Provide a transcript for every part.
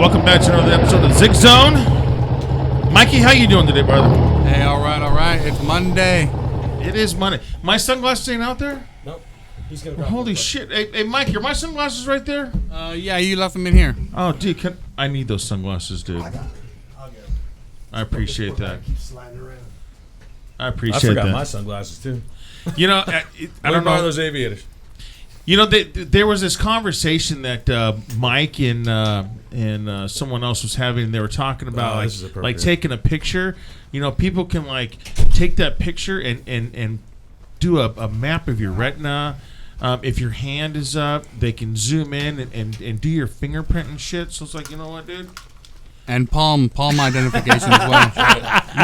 welcome back to another episode of Zig Zone. Mikey, how you doing today, brother? Hey, all right. It's Monday. It is Monday. My sunglasses ain't out there? Nope. He's gonna Holy shit. Hey, Mike, are my sunglasses right there? Yeah, you left them in here. Oh, dude, I need those sunglasses, dude. I got it. I'll get them. I appreciate that. Keep sliding around. I I appreciate forgot that. my sunglasses too. You know, I don't know those aviators. You know, there was this conversation that Mike and someone else was having. They were talking about like taking a picture. You know, people can like take that picture and do a map of your retina. If your hand is up, they can zoom in and do your fingerprint and shit. So it's like, you know what, dude? And palm identification as well.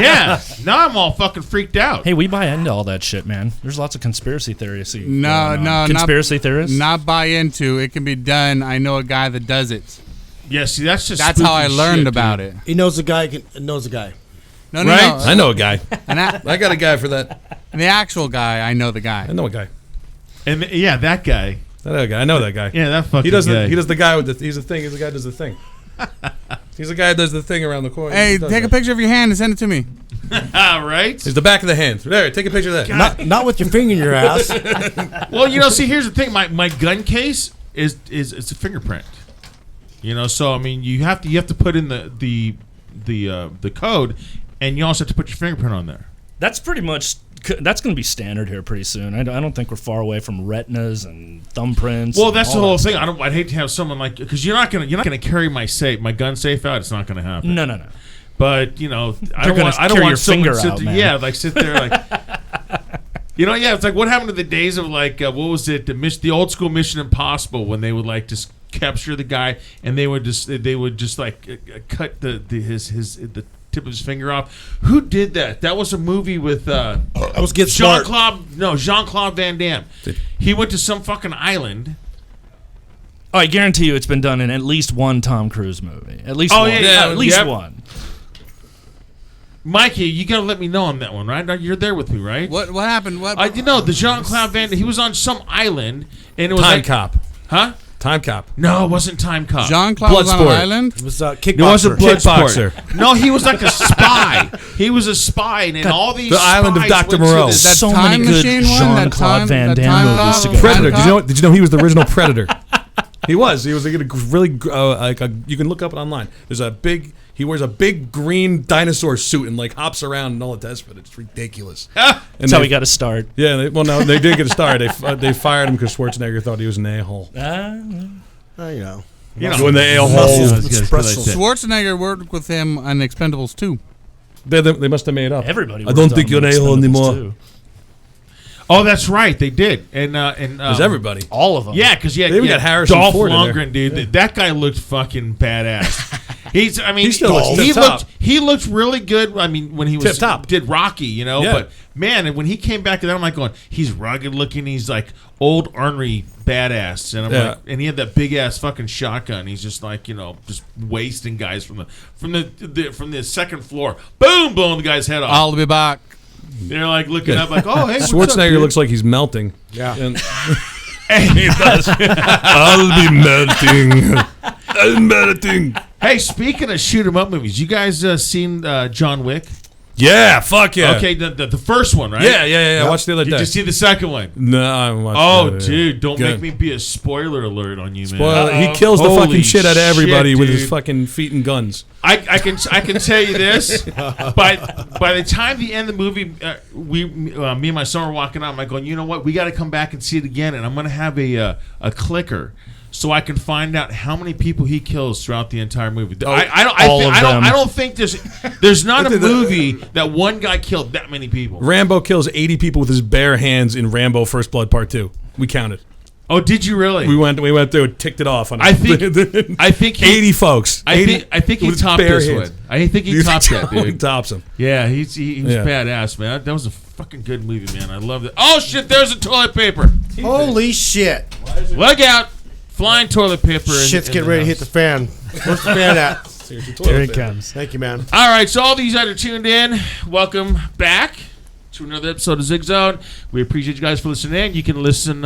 Yeah. Now I'm all fucking freaked out. Hey, we buy into all that shit, man. There's lots of conspiracy theories. No, conspiracy theorists. Not buy into. It can be done. I know a guy that does it. Yeah, see, that's how I learned shit, about dude. it. He knows a guy. Knows a guy. No. Right? I know a guy. I I got a guy for that. the actual guy, I know the guy. I know a guy. And yeah, that guy. I know a guy. I know that guy. Yeah, that fucking He does guy. the guy with the. He's the thing. He's the guy who does the thing. He's the guy that does the thing around the corner. Hey, take a picture of your hand and send it to me. Right? He's the back of the hand. There, take a picture of that. Not with your finger in your ass. Well, you know, see, here's the thing. My gun case is a fingerprint. You know, so I mean, you have to put in the code, and you also have to put your fingerprint on there. That's pretty much. That's going to be standard here pretty soon. I don't think we're far away from retinas and thumbprints. Well, that's the whole thing. Stuff. I'd hate to have someone like, because you're not gonna carry my gun safe out. It's not gonna happen. No. But you know, I They're don't want carry your someone finger to sit out, there, man. yeah, like sit there like. You know, yeah, it's like what happened to the days of like what was it? The old school Mission Impossible when they would like just capture the guy and they would just like cut the tip of his finger off. Who did that? That was a movie with I was Get Smart. Jean-Claude Van Damme. He went to some fucking island. Oh, I guarantee you, it's been done in at least one Tom Cruise movie. At least one. Yeah, at least yep. one. Mikey, you gotta let me know on that one, right? You're there with me, right? What happened? What? You know, the Jean-Claude Van Damme, he was on some island and it was Time like, Cop. huh? Time Cop. No, it wasn't Time Cop. Jean-Claude was on an Bloodsport. island? It was It wasn't kickboxer. Bloodsport. No, he was like a spy. He was a spy, and in all these The Island of spies Dr. went to Moreau. this- That So time many good machine one? That Jean-Claude time- Van that Damme time movies cop? to go. Predator. Did you know he was the original Predator? He was like a really you can look up it online. He wears a big green dinosaur suit and like hops around and all the test, but it's ridiculous. That's how we got to start. Yeah, they didn't get a star. They fired him because Schwarzenegger thought he was an a-hole. You know. Doing the a-hole. Schwarzenegger worked with him on Expendables 2. They must have made up. Everybody. I don't worked think on you're an a-hole Expendables anymore. too. Oh, that's right, they did, and It was everybody. All of them. yeah, because They even got Harrison Dolph Ford in there. Lundgren, dude. That guy looked fucking badass. He still looks tip-top. He looked really good. I mean, when he was Tip-top. did Rocky, you know. Yeah. But man, when he came back, and I'm like going, he's rugged looking. He's like old ornery badass, and I'm Yeah. like, and he had that big ass fucking shotgun. He's just like, you know, just wasting guys from the second floor. Boom, blowing the guy's head off. I'll be back. They're like looking up, like, oh hey, what's up, Schwarzenegger dude? looks like he's melting. Yeah. And He does. I'll be melting. I'm melting. Hey, speaking of shoot 'em up movies, you guys seen John Wick? Yeah, fuck yeah. Okay, the first one, right? Yeah. I watched the other day. Did you see the second one? No, I haven't watched Oh, the other day. dude, don't Good. make me be a spoiler alert on you, man. Well, he kills the Holy fucking shit out of everybody shit, with his dude. fucking feet and guns. I can tell you this. By the time the end of the movie, me and my son were walking out. I'm like going, you know what? We got to come back and see it again, and I'm gonna have a clicker. So I can find out how many people he kills throughout the entire movie. I don't think there's not a movie that one guy killed that many people. Rambo kills 80 people with his bare hands in Rambo First Blood Part 2. We counted. Oh, did you really? We went through and ticked it off. On I think he, 80 folks. I think he with topped bare this hands. one. I think he topped that, He dude. tops him. Yeah, he was badass, man. That was a fucking good movie, man. I loved it. Oh shit, there's a toilet paper. Holy shit. Look out. Flying toilet paper. Shit's getting ready to hit the fan. Where's the fan at? Here it comes. Thank you, man. All right, so all these that are tuned in, welcome back to another episode of Zig Zone. We appreciate you guys for listening in. You can listen,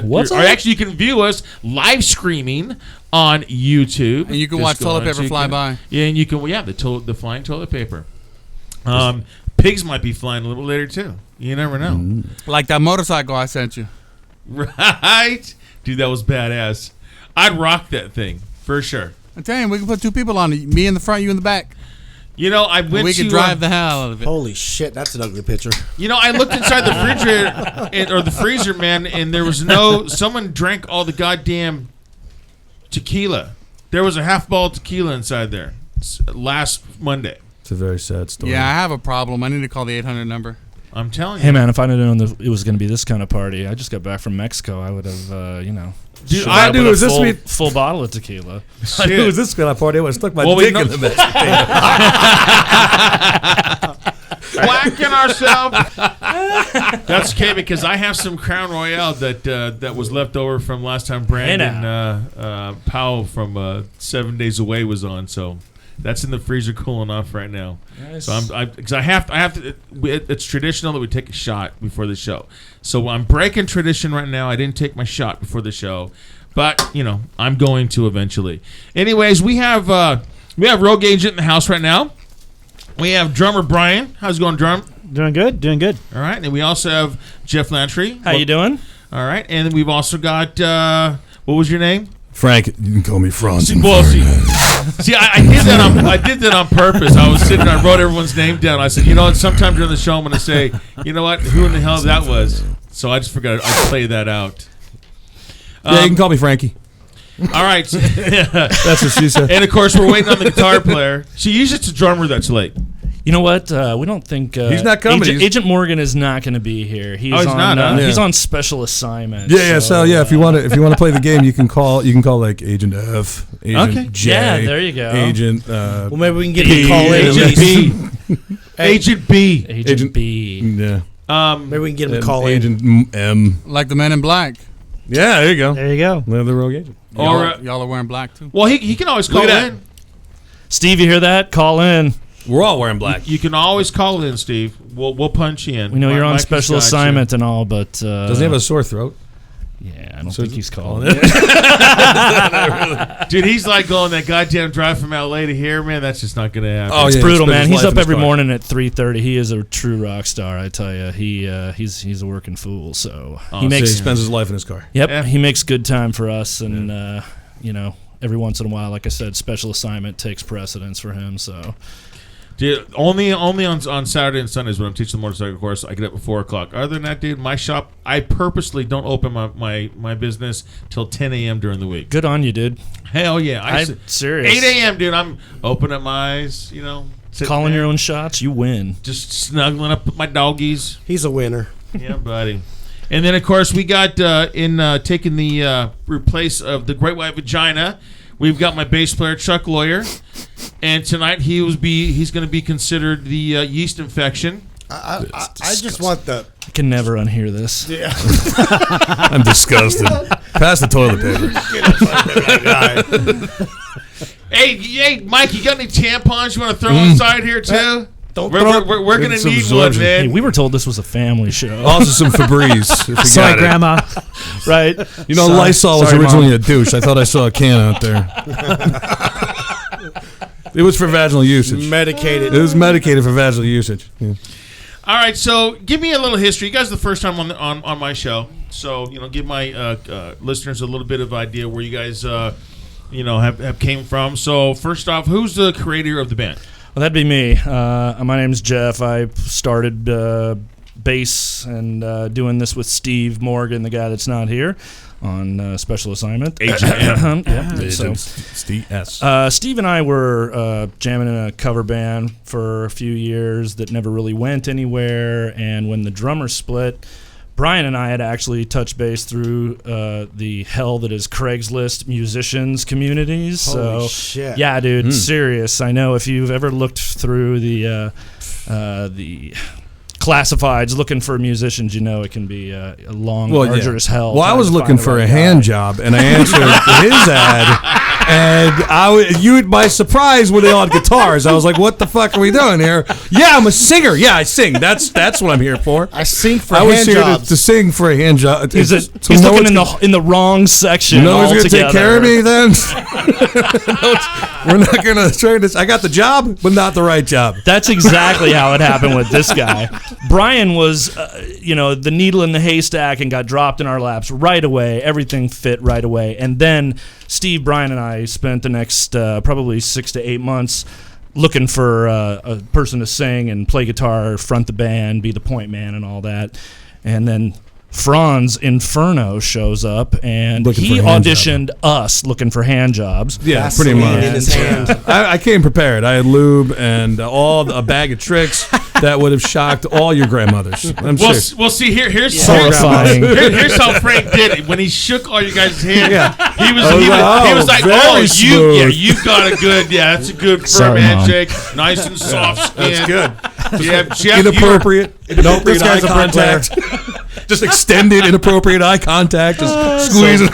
What's or up? actually you can view us live streaming on YouTube. And you can Just watch go toilet on, paper so you fly can- by. Yeah, and you can, the flying toilet paper. Pigs might be flying a little later too. You never know. Like that motorcycle I sent you. Right? Dude, that was badass. I'd rock that thing for sure. I'm telling you, we can put 2 people on it. Me in the front, you in the back. You know, I And went we to can drive the hell out of it. Holy shit, that's an ugly picture. You know, I looked inside the refrigerator or the freezer, man, and there was someone drank all the goddamn tequila. There was a half bottle of tequila inside there last Monday. It's a very sad story. Yeah, I have a problem. I need to call the 800 number. I'm telling Hey you. man, if I'd have known that it was going to be this kind of party, I just got back from Mexico. I would have, Dude, showed I up do. with a Is this full, me- full bottle of tequila. I knew it was this kind of party. I would have stuck my Well, we dick know- in the mess. Whacking ourselves. That's okay because I have some Crown Royale that was left over from last time Brandon Powell from 7 Days Away was on. So that's in the freezer cooling off right now. Nice. So because I have to. It's traditional that we take a shot before the show. So I'm breaking tradition right now. I didn't take my shot before the show, but I'm going to eventually. Anyways, we have Rogue Agent in the house right now. We have drummer Brian. How's it going, drum? Doing good. All right, and we also have Jeff Lantry. How you doing? All right, and then we've also got what was your name? Frank, you can call me Franz. Well, see, I did that on purpose. I was sitting there, I wrote everyone's name down. I said, you know what? Sometime during the show, I'm going to say, you know what? Who in the hell that was? So I just forgot. I'd play that out. Yeah, you can call me Frankie. All right, That's what she said. and of course we're waiting on the guitar player. See, usually it's a drummer that's late. You know what? We don't think He's not coming. Agent Morgan is not going to be here. He's he's on. not, huh? He's Yeah. on special assignment. So if you want to play the game, you can call like Agent F, Agent Okay. J. Yeah, there you go. Agent. Well, maybe we can get B, him to call in at Agent least. B. Agent B. Agent B. Yeah. Maybe we can get him And to call in. Agent M. Like the Men in Black. Yeah, there you go. There you go. The rogue agent. Y'all are wearing black too. Well, he can always call Look at in. Steve, you hear that? Call in. We're all wearing black. You can always call in, Steve. We'll punch you in. We know you're on Mikey's special got you. assignment and all, but Doesn't he have a sore throat? yeah, I don't So think he's calling. Dude, he's like going that goddamn drive from LA to here, man. That's just not gonna happen. Oh, It's yeah, brutal, spend man. his He's life up in his every car. morning at 3:30. He is a true rock star, I tell you. He's a working fool. So Oh, he makes He spends his life in his car. Yep, Yeah. he makes good time for us, and every once in a while, like I said, special assignment takes precedence for him. So Dude, only on Saturday and Sundays when I'm teaching the motorcycle course, I get up at 4 o'clock. Other than that, dude, my shop, I purposely don't open my business till 10 a.m. during the week. good on you, dude. Hell yeah. I'm serious. 8 a.m., dude. I'm opening up my eyes, sitting Calling there, your own shots, you win. just snuggling up with my doggies. He's a winner. Yeah, buddy. And then, of course, we got taking the replace of the Great White Vagina. We've got my bass player Chuck Lawyer, and tonight he's going to be considered the yeast infection. I just want the. I can never unhear this. Yeah. I'm disgusted. Pass the toilet paper. Hey, Mike, you got any tampons you want to throw inside here too? Don't We're throw. going to Need some need one, absorption. man. Hey, we were told this was a family show. Also, some Febreze. If you Sorry, got it. Grandma. Right? You know, Sorry. Lysol was Sorry, originally Mom. a douche. I thought I saw a can out there. It was for vaginal usage. Medicated. It was medicated for vaginal usage. Yeah. All right, so give me a little history. You guys are the first time on my show, so give my listeners a little bit of idea where you guys have came from. So first off, who's the creator of the band? Well, that'd be me. My name's Jeff. I started bass and doing this with Steve Morgan, the guy that's not here, on special assignment. Agent M. Yeah. So, Steve S. Steve and I were jamming in a cover band for a few years that never really went anywhere. And when the drummer split, Brian and I had actually touched base through the hell that is Craigslist musicians communities. Holy So, shit. yeah, dude, serious. I know if you've ever looked through the classifieds looking for musicians, it can be a long, arduous hell. Well, I trying was to looking find the for right a guy. hand job, and I answered his ad. And by surprise when they all had guitars, I was like, "What the fuck are we doing here?" Yeah, I'm a singer. Yeah, I sing. That's what I'm here for. I sing for I was hand here jobs. to sing for a hand job. He's looking looking in the wrong section. No one's gonna take care of me then. We're not gonna try this. I got the job, but not the right job. That's exactly how it happened with this guy. Brian was, the needle in the haystack and got dropped in our laps right away. Everything fit right away. And then Steve, Brian, and I spent the next probably 6 to 8 months looking for a person to sing and play guitar, front the band, be the point man and all that. And then Franz Inferno shows up, and he auditioned us looking for hand jobs. Yeah, pretty much. In his hand. I came prepared. I had lube and a bag of tricks that would have shocked all your grandmothers. I'm sure. Well, see, here's Horrifying. Here's how Frank did it. When he shook all you guys' hands, he was like, very "Oh, smooth. you got a good, that's a good firm Sorry, Mom. handshake, nice and soft skin." That's good. Yeah, Inappropriate This eye guy's a burnt hair. contact. Just extended inappropriate eye contact. Just squeezing.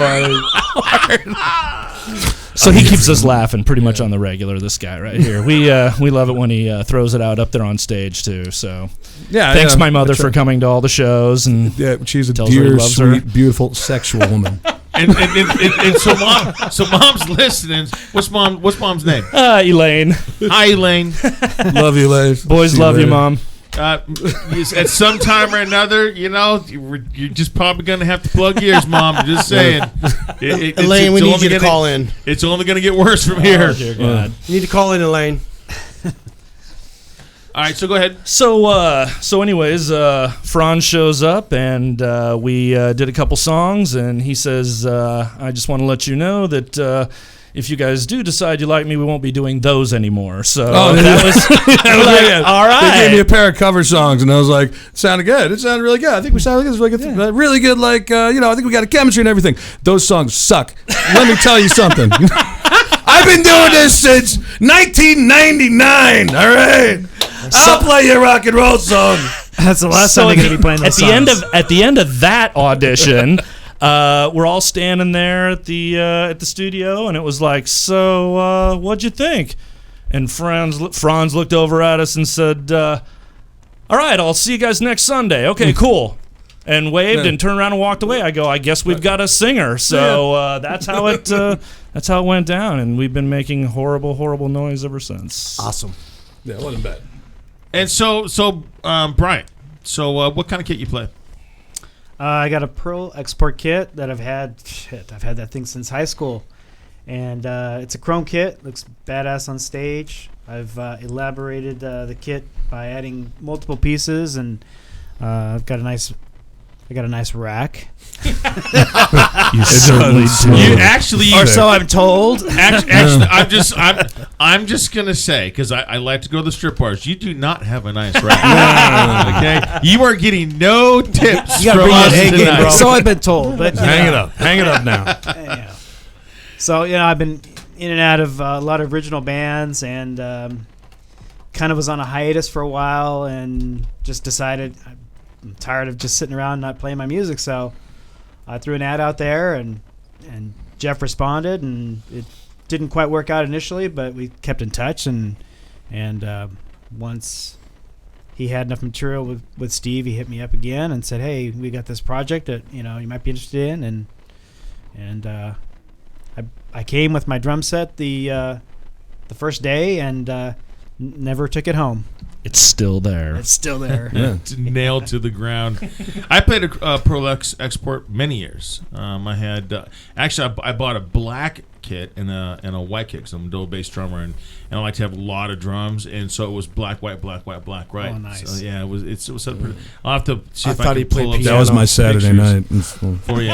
So he keeps us laughing pretty much on the regular, this guy right here. We love it when he throws it out up there on stage, too. So thanks my mother for coming to all the shows. And She's a tells her he dear, loves her. sweet, beautiful, sexual woman. and so mom's listening. What's mom's name? Elaine. Hi, Elaine. Love you, Les. Boys See love you, later. Mom. At some time or another, you're just probably gonna have to plug ears, Mom. I'm just saying. Elaine, we need you to call in. It's only gonna get worse from here. Oh, dear God. You need to call in, Elaine. All right, so go ahead. So anyways, Franz shows up, and we did a couple songs, and he says, I just want to let you know that if you guys do decide you like me, we won't be doing those anymore. So that was all right. They gave me a pair of cover songs, and I was like, it sounded good. It sounded really good. I think we sounded really good. Like, I think we got a chemistry and everything. Those songs suck. Let me tell you something. I've been doing this since 1999. All right. I'll play your rock and roll song. That's the last time they're going to be playing those songs. At the end of that audition, we're all standing there at the studio, and it was like, so what'd you think? And Franz looked over at us and said, all right, I'll see you guys next Sunday. Okay, cool. And waved and turned around and walked away. I go, I guess we've got a singer. So that's how it went down, and we've been making horrible, horrible noise ever since. Awesome. Yeah, it wasn't bad. And so Brian, what kind of kit you play? I got a Pearl export kit that I've had that thing since high school. And it's a chrome kit. Looks badass on stage. I've elaborated the kit by adding multiple pieces, and I've got a nice rack. You certainly do. You actually, Or so I'm told. actually, I'm just gonna say, because I like to go to the strip bars. You do not have a nice rack. Okay, you are getting no tips You gotta from bring your us A game, tonight. bro. So I've been told. But Hang it up. Hang it up now. anyhow. So I've been in and out of a lot of original bands, and kind of was on a hiatus for a while, and just decided I'm tired of just sitting around not playing my music. So I threw an ad out there, and Jeff responded, and it didn't quite work out initially, but we kept in touch, and once he had enough material with Steve, he hit me up again and said, hey, we got this project that you might be interested in, and I came with my drum set the first day, and never took it home. It's still there. It's still there. Yeah. It's nailed to the ground. I played a Pro Export many years. I had I bought a black kit and a white kit because I'm a double bass drummer, and I like to have a lot of drums, and so it was black, white, black, white, black, right. Oh, nice. So, yeah, it was so pretty. I'll have to see if I thought can he played pull up piano. That was my Saturday pictures night. for you.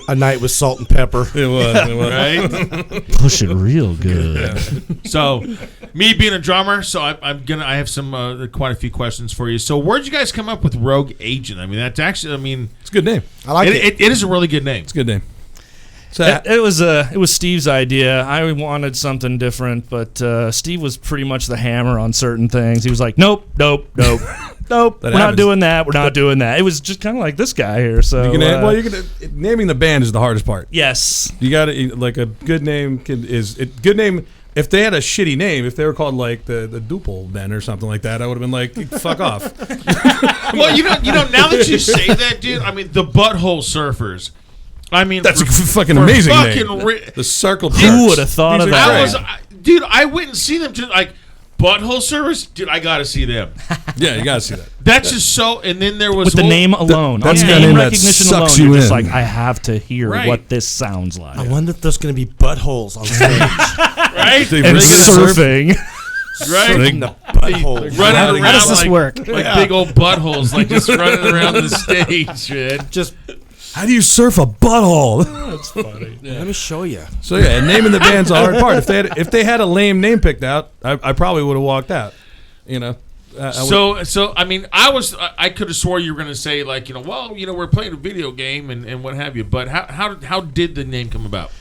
A night with salt and pepper. It was. Right? Push it real good. So, me being a drummer, so I have some quite a few questions for you. So, where'd you guys come up with Rogue Agent? I mean, that's actually, It's a good name. I like it. it is a really good name. It's a good name. So, It was Steve's idea. I wanted something different, but Steve was pretty much the hammer on certain things. He was like, nope. nope, That we're not happens. doing that. We're not doing that. It was just kind of like this guy here. So naming the band is the hardest part. yes, You got to like a good name good name. If they had a shitty name, if they were called like the Duple Men or something like that, I would have been like, fuck off. Well, you know, now that you say that, dude, I mean, the Butthole Surfers. I mean, That's a fucking amazing name. Dude, The Circle Jerks. who would have thought These of are that? great. I went and see them. Dude, like Butthole Surfers, dude, I gotta see them. Yeah, you gotta see that. That's just so. And then there was With the name alone, that's on the name name that recognition alone, sucks you're you just in. like, I have to hear Right. what this sounds like. I wonder if there's going to be buttholes on stage. right, They And really surf. surfing. right, In the butthole. running around How does this like, work? like big old buttholes, like just running around the stage, man. Just How do you surf a butthole? That's funny. let me show you. So yeah, and naming the band's a hard part. If they had a lame name picked out, I probably would have walked out. You know. So I mean, I could have swore you were going to say like, you know, well, you know, we're playing a video game and what have you. But how did the name come about?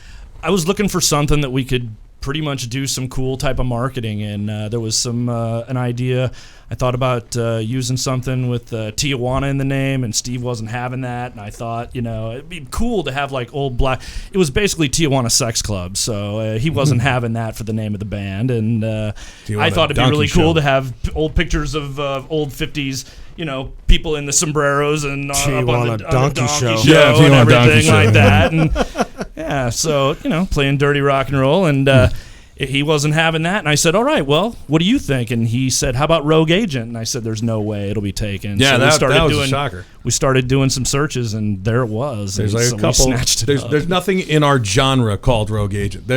I was looking for something that we could pretty much do some cool type of marketing, and there was an idea. I thought about using something with Tijuana in the name, and Steve wasn't having that, and I thought, you know, it'd be cool to have like old black. It was basically Tijuana Sex Club, so he wasn't having that for the name of the band, and I thought it'd be really cool to have old pictures of old 50s. You know, people in the sombreros and up on Tijuana the Donkey show, Show. Yeah, and Tijuana Donkey everything Show. like that. And yeah, so, you know, playing dirty rock and roll. And he wasn't having that. And I said, all right, well, what do you think? And he said, how about Rogue Agent? And I said, there's no way it'll be taken. Yeah, so that was a shocker. We started doing some searches, and there it was. There's and like so a we couple. snatched it up. There's nothing in our genre called Rogue Agent.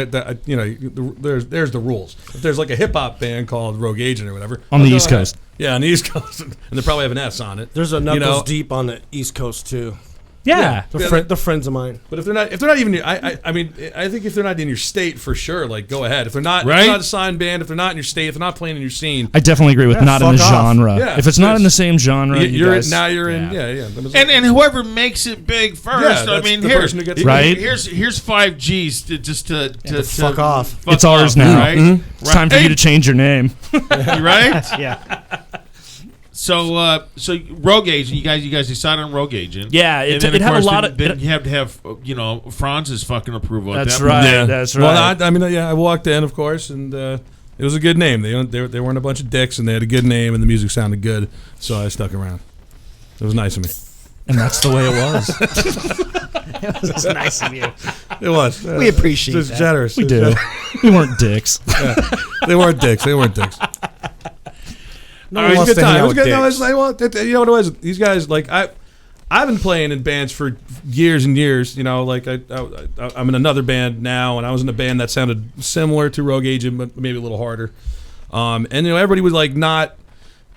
You know, there's the rules. If there's like a hip hop band called Rogue Agent or whatever On the go East ahead. Coast. Yeah, on the East Coast, and they probably have an S on it. There's a Knuckles You know? Deep on the East Coast too. Yeah. They're friends of mine. But if they're not even, I mean, I think if they're not in your state, for sure, like go ahead. If they're not, Right? if they're not a signed band, if they're not in your state, if they're not playing in your scene, I definitely agree with Yeah, not in the fuck off. genre. Yeah, if it's not yes. in the same genre, you you're guys, now you're in. Yeah. And whoever makes it big first, Yeah, I that's mean, the here, person who gets Right? Here's 5 G's to fuck off. fuck It's ours off, now. Right? It's time for you to change your name. right? Yeah. So Rogue Agent, you guys decided on Rogue Agent. Yeah, And it then, had a course, lot of. Then you have to have Franz's fucking approval. That's at that right. Yeah. That's right. Well, I mean, I walked in, of course, and it was a good name. They weren't a bunch of dicks, and they had a good name, and the music sounded good, so I stuck around. It was nice of me. And that's the way it was. It was nice of you. It was. We appreciate Just that. generous. We do. We weren't dicks. They weren't dicks. They weren't dicks. No It one was a wants good to hang time. It out was with good. No, dicks. it's like, well, you know what it was? These guys, like, I've been playing in bands for years and years. You know, like I'm in another band now, and I was in a band that sounded similar to Rogue Agent, but maybe a little harder. And you know, everybody was like not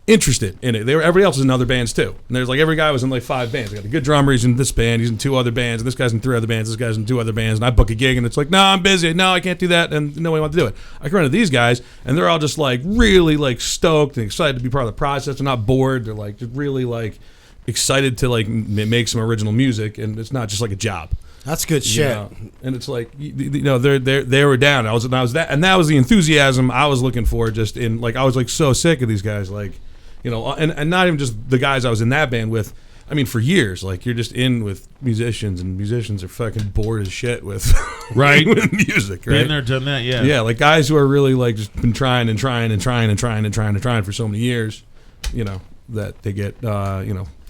interested in it. Everybody else was in other bands too. And there's like every guy was in like 5 bands. I got a good drummer. He's in this band. He's in 2 other bands. And this guy's in 3 other bands. This guy's in 2 other bands. And I book a gig, and it's like, no, I'm busy. No, I can't do that. And nobody wants to do it. I can run to these guys, and they're all just like really like stoked and excited to be part of the process. They're not bored. They're like just really like excited to like make some original music, and it's not just like a job. That's good You shit. know? And it's like you know they were down. I was that, and that was the enthusiasm I was looking for. Just in like I was like so sick of these guys, like you know, and not even just the guys I was in that band with. I mean, for years, like you're just in with musicians, and musicians are fucking bored as shit with Right. with music, right? Been there, done that. Yeah. Yeah, like guys who are really like just been trying for so many years, you know, that they get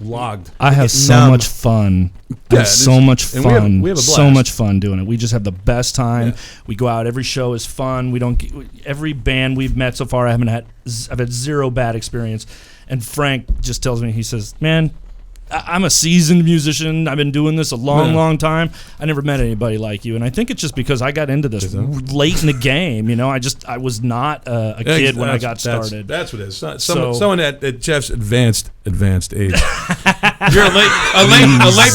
logged. I have so numb. much fun. I Yeah, have so it's- much and fun. we have a so blast. much fun doing it. We just have the best time. Yeah. We go out. Every show is fun. We don't. Every band we've met so far, I've had 0 bad experience. And Frank just tells me, he says, "Man, I'm a seasoned musician. I've been doing this a long time. I never met anybody like you." And I think it's just because I got into this late in the game. You know, I was not a kid when I got started. That's what it is. Someone at Jeff's advanced age. You're a late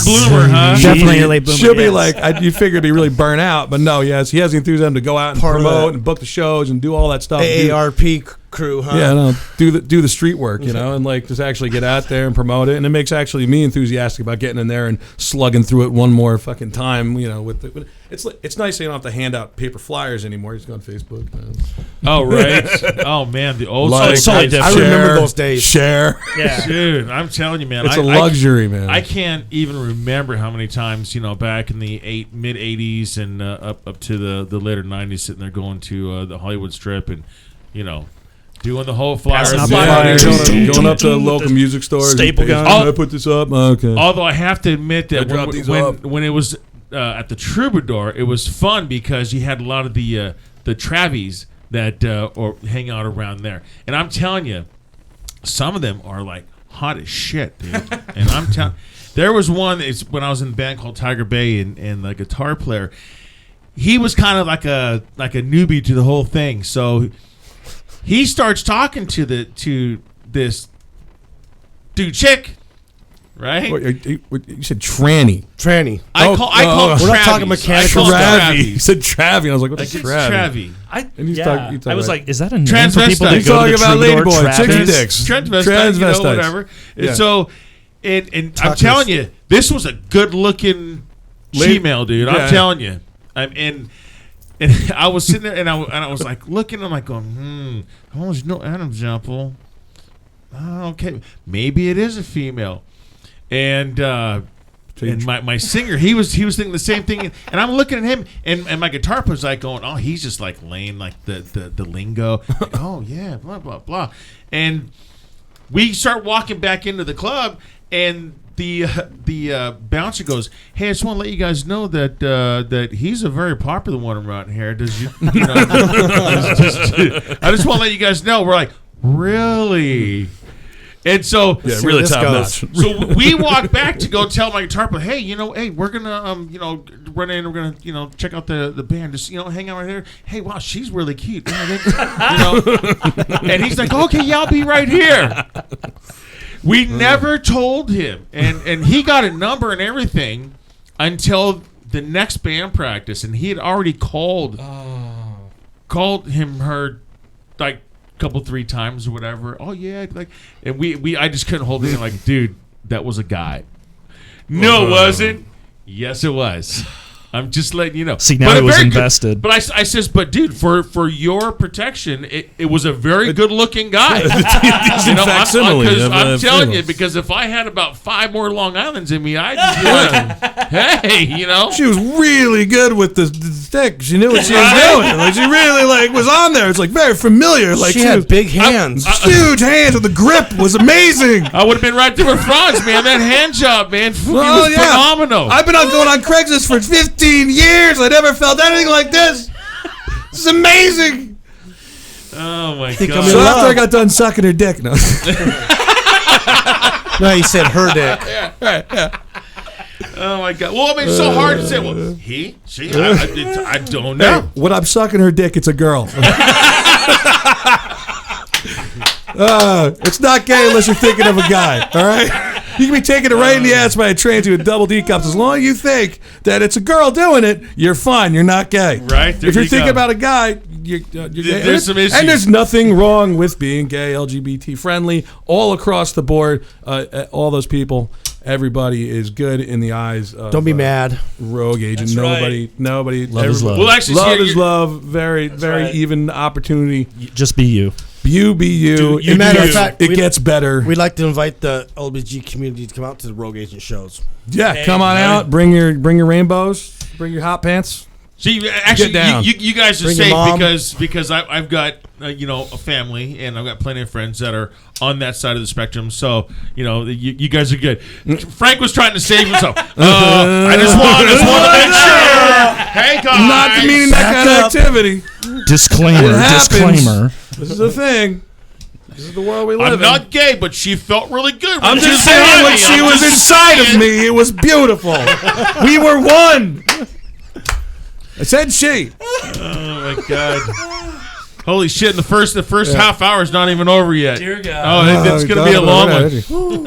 bloomer, huh? Definitely a late bloomer. She'll be yes. like, you figure to be really burnt out, but no, he has the enthusiasm to go out and promote and book the shows and do all that stuff. AARP crew, huh? Yeah, no, do the street work, you know, and like just actually get out there and promote it, and it makes actually me enthusiastic about getting in there and slugging through it one more fucking time, you know. It's nice that you don't have to hand out paper flyers anymore. You just go on Facebook. Oh right. Oh man, the old school days. I remember those days. Share. Yeah. Dude, I'm telling you, man, It's a luxury, man. I can't even remember how many times, you know, back in the mid '80s and up to the later '90s, sitting there going to the Hollywood Strip and, you know, doing the whole flyer. Passing out flyers, flyers. going up to local music stores. Staple gun. I put this up. Okay. Although I have to admit that dropped these up. when it was at the Troubadour, it was fun because you had a lot of the Travies that or hang out around there, and I'm telling you, some of them are like hot as shit, dude. And I'm telling, there was one. It's when I was in a band called Tiger Bay, and the guitar player, he was kind of like a newbie to the whole thing, so he starts talking to this dude chick. Right? You said tranny. Tranny. I call we're not talking mechanical Travie. You said Travie. I was like, what's It's Travie? Travie. I was like, is that a name for people Transvestite. that He's go to talking the about Troubadour? ladyboy, chicks and Travis? dicks. Transvestite, you know, whatever. Yeah. And so, and I'm Tuckers. telling you, this was a good-looking female, dude. Yeah. I'm telling you. And I was sitting there, and I was like looking, I'm like going, oh, there's no Adam's apple. Oh, okay, maybe it is a female. And my singer, he was thinking the same thing, and I'm looking at him, and my guitar player's like going, oh, he's just like laying like the lingo, like, oh yeah, blah blah blah, and we start walking back into the club, and the bouncer goes, hey, I just want to let you guys know that that he's a very popular one around here. Does you know? I just want to let you guys know. We're like, really? And so, Yeah, really top notch. so we walk back to go tell my guitar player, hey, we're gonna run in, we're gonna check out the band, just hang out right here. Hey, wow, she's really cute. And he's like, okay, yeah, I'll be right here. We never told him, and he got a number and everything until the next band practice, and he had already called her like couple 3 times or whatever. Oh yeah, like, and I just couldn't hold it in, like, dude, that was a guy. No, it wasn't. Yes, it was. I'm just letting you know. See, now he was invested. But I says, but dude, for your protection, it was a very good looking guy. I'm telling you, because if I had about 5 more Long Islands in me, I'd be like, hey, She was really good with the stick. She knew what she was doing. Like, she really was on there. It's like very familiar. Like, she had big hands. Huge hands, and the grip was amazing. I would have been right there with Franz, man. That hand job, man, it was phenomenal. I've been going on Craigslist for 15 years. I never felt anything like this. This is amazing. Oh my I'm god! in So love. after I got done sucking her dick, no. No, you said her dick. Oh my god! Well, I mean, it's so hard to say. Well, he, she, I don't know. Hey, when I'm sucking her dick, it's a girl. It's not gay unless you're thinking of a guy. All right. You can be taking it right in the ass by a trans with double D cups. As long as you think that it's a girl doing it, you're fine. You're not gay. Right. If you're thinking about a guy, you're gay. There's some issues. And there's nothing wrong with being gay, LGBT friendly, all across the board. All those people, everybody is good in the eyes of Don't be mad. Rogue Agent. That's Nobody. Love is love. Well, actually, Love is love. Very, very right. even opportunity. Just be you. You be you. You It matter of gets- fact, it gets better. We'd like to invite the LBG community to come out to the Rogue Agent shows. Yeah, come on out. Bring your rainbows. Bring your hot pants. See, actually, Get down. you guys are Bring your safe mom. because I've got a family, and I've got plenty of friends that are on that side of the spectrum. So you guys are good. Frank was trying to save himself. I just want to make sure. Hey guys, Not meaning that kind of activity. Disclaimer. It happens. Disclaimer. This is the thing. This is the world we live I'm in. not gay, but she felt really good. I'm when just she saying when me. she I'm was just inside saying. of me, it was beautiful. We were one. I said she. Oh my god. Holy shit! The first half hour is not even over yet. Dear God. Oh, it's gonna be a long one. one.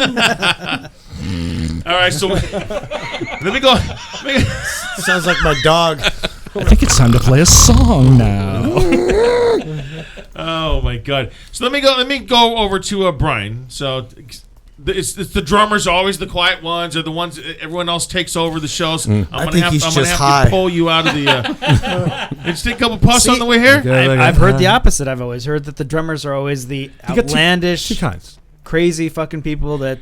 All right, so let me go. Sounds like my dog. I think it's time to play a song now. Oh my God! So let me go over to Brian. So it's the drummers, always the quiet ones, or the ones everyone else takes over the shows. I'm gonna have to pull you out of the. Just take a couple puffs on the way here. I've heard the opposite. I've always heard that the drummers are always the outlandish, two kinds, crazy fucking people that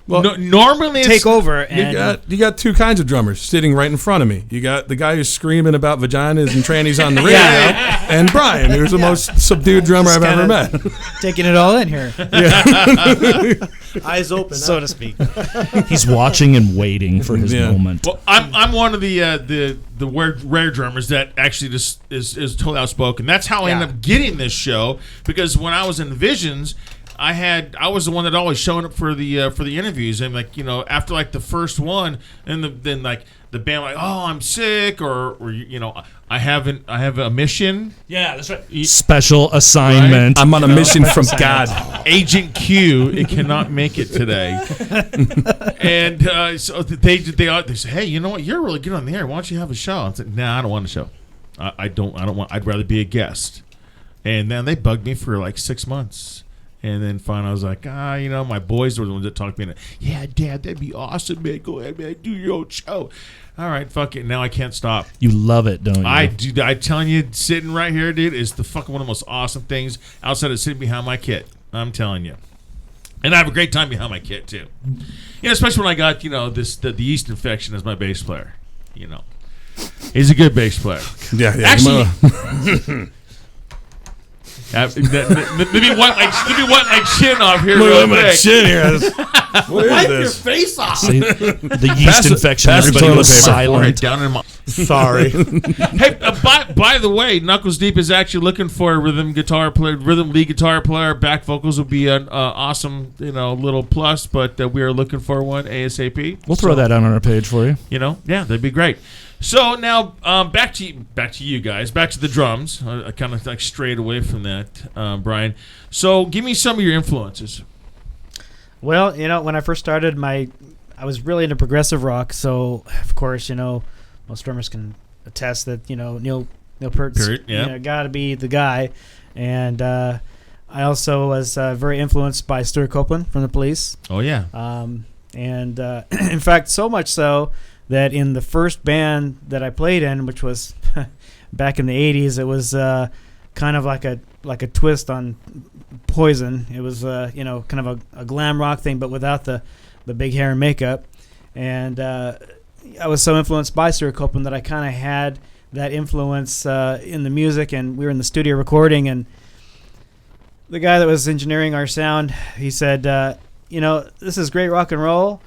Well, normally take over. And you got two kinds of drummers sitting right in front of me. You got the guy who's screaming about vaginas and trannies on the radio, and Brian, who's the most subdued drummer I've ever met. Taking it all in here, eyes open, so to speak. He's watching and waiting for his moment. Well, I'm one of the rare drummers that actually just is totally outspoken. That's how I ended up getting this show, because when I was in Visions, I was the one that always showed up for the interviews, and after the first one, and then the band oh, I'm sick, or I have a mission. Yeah, that's right. Special assignment. Right? I'm on a mission from God. Agent Q, it cannot make it today. And so they say, hey, you know what? You're really good on the air. Why don't you have a show? I said, nah, I don't want a show. I don't want. I'd rather be a guest. And then they bugged me for 6 months. And then finally I was like, my boys were the ones that talked to me. Yeah, Dad, that'd be awesome, man. Go ahead, man. Do your own show. All right, fuck it. Now I can't stop. You love it, don't you? I do. I'm telling you, sitting right here, dude, is the fucking one of the most awesome things outside of sitting behind my kit. I'm telling you. And I have a great time behind my kit, too. Especially when I got, the yeast infection as my bass player. He's a good bass player. Yeah. Actually... Let me wipe my chin off here. Look at my chin here. What is Wipe this? your face off. See, the yeast infection. pass the Everybody toilet was paper. silent. Down in my... Sorry. Hey, by the way, Knuckles Deep is actually looking for a rhythm lead guitar player. Back vocals would be an awesome, little plus, but we are looking for one ASAP. We'll throw that out on our page for you. Yeah, that'd be great. So now back to you guys, back to the drums. I kind of strayed away from that, Brian. So give me some of your influences. Well, when I first started, I was really into progressive rock. So of course, most drummers can attest that Neil Peart's got to be the guy. And I also was very influenced by Stuart Copeland from the Police. Oh yeah. And in fact, so much so that in the first band that I played in, which was back in the 80s, it was kind of like a twist on Poison. It was kind of a glam rock thing, but without the big hair and makeup. And I was so influenced by Stuart Copeland that I kind of had that influence in the music. And we were in the studio recording, and the guy that was engineering our sound, he said, this is great rock and roll,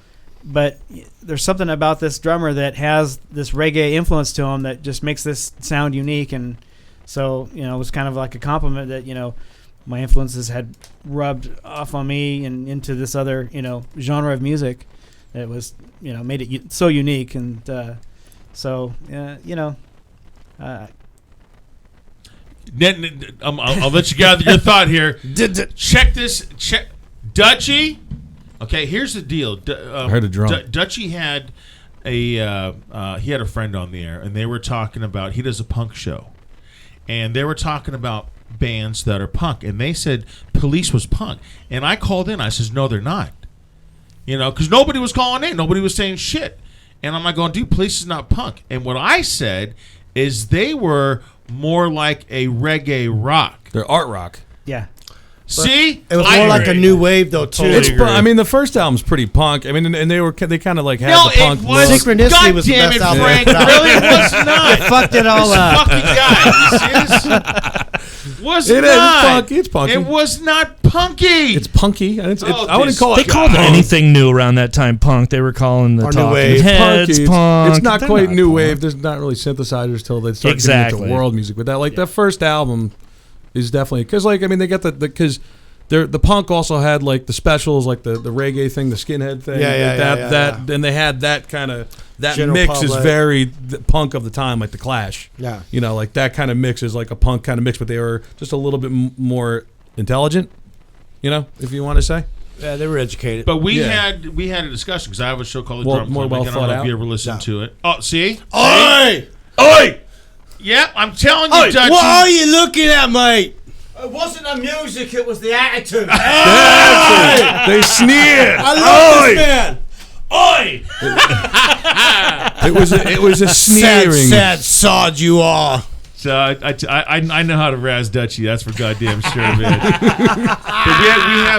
but there's something about this drummer that has this reggae influence to him that just makes this sound unique. And so, it was kind of like a compliment that, my influences had rubbed off on me and into this other, genre of music that was, made it so unique. And I'll let you gather your thought here. Check this. Dutchie. Okay, here's the deal. I heard a drum. Dutchie had he had a friend on the air, and they were talking about, he does a punk show, and they were talking about bands that are punk, and they said Police was punk, and I called in. I says, no, they're not. Because nobody was calling in, nobody was saying shit, and I'm like going, dude, Police is not punk. And what I said is they were more like a reggae rock. They're art rock. Yeah. See, it was more like a new wave, though, too. The first album's pretty punk. I mean, and they kind of like had the punk. It was. Synchronicity was the God best damn album. it, Frank. Really, it was not. It fucked it all up. Fucking guy. You see this? Was It not. is punky. It's punky. It was not punky. It's punky. I wouldn't call They it. called anything new around that time punk. They were calling the Or new Talking wave. Heads Punky. punk. It's not They're quite not new punk. wave. There's not really synthesizers till they start getting Exactly. into world music. But that first album is definitely because they got because the punk also had like the specials, like the reggae thing, the skinhead thing. Yeah. And they had that kind of that General mix public. is very the punk of the time, like the Clash. Yeah. Like that kind of mix is like a punk kind of mix, but they were just a little bit more intelligent. If you want to say. Yeah, they were educated. But we had a discussion because I have a show called The Drum More Club. well I don't thought know if out. you ever listened to it. Oh, see? Oi! Oi! Yep, I'm telling you, Dutchie. What are you looking at, mate? It wasn't the music, it was the attitude. They sneered. I love this man. Oi! It was a sneering. Sad sod you are. So I know how to razz Dutchie. That's for goddamn sure, man.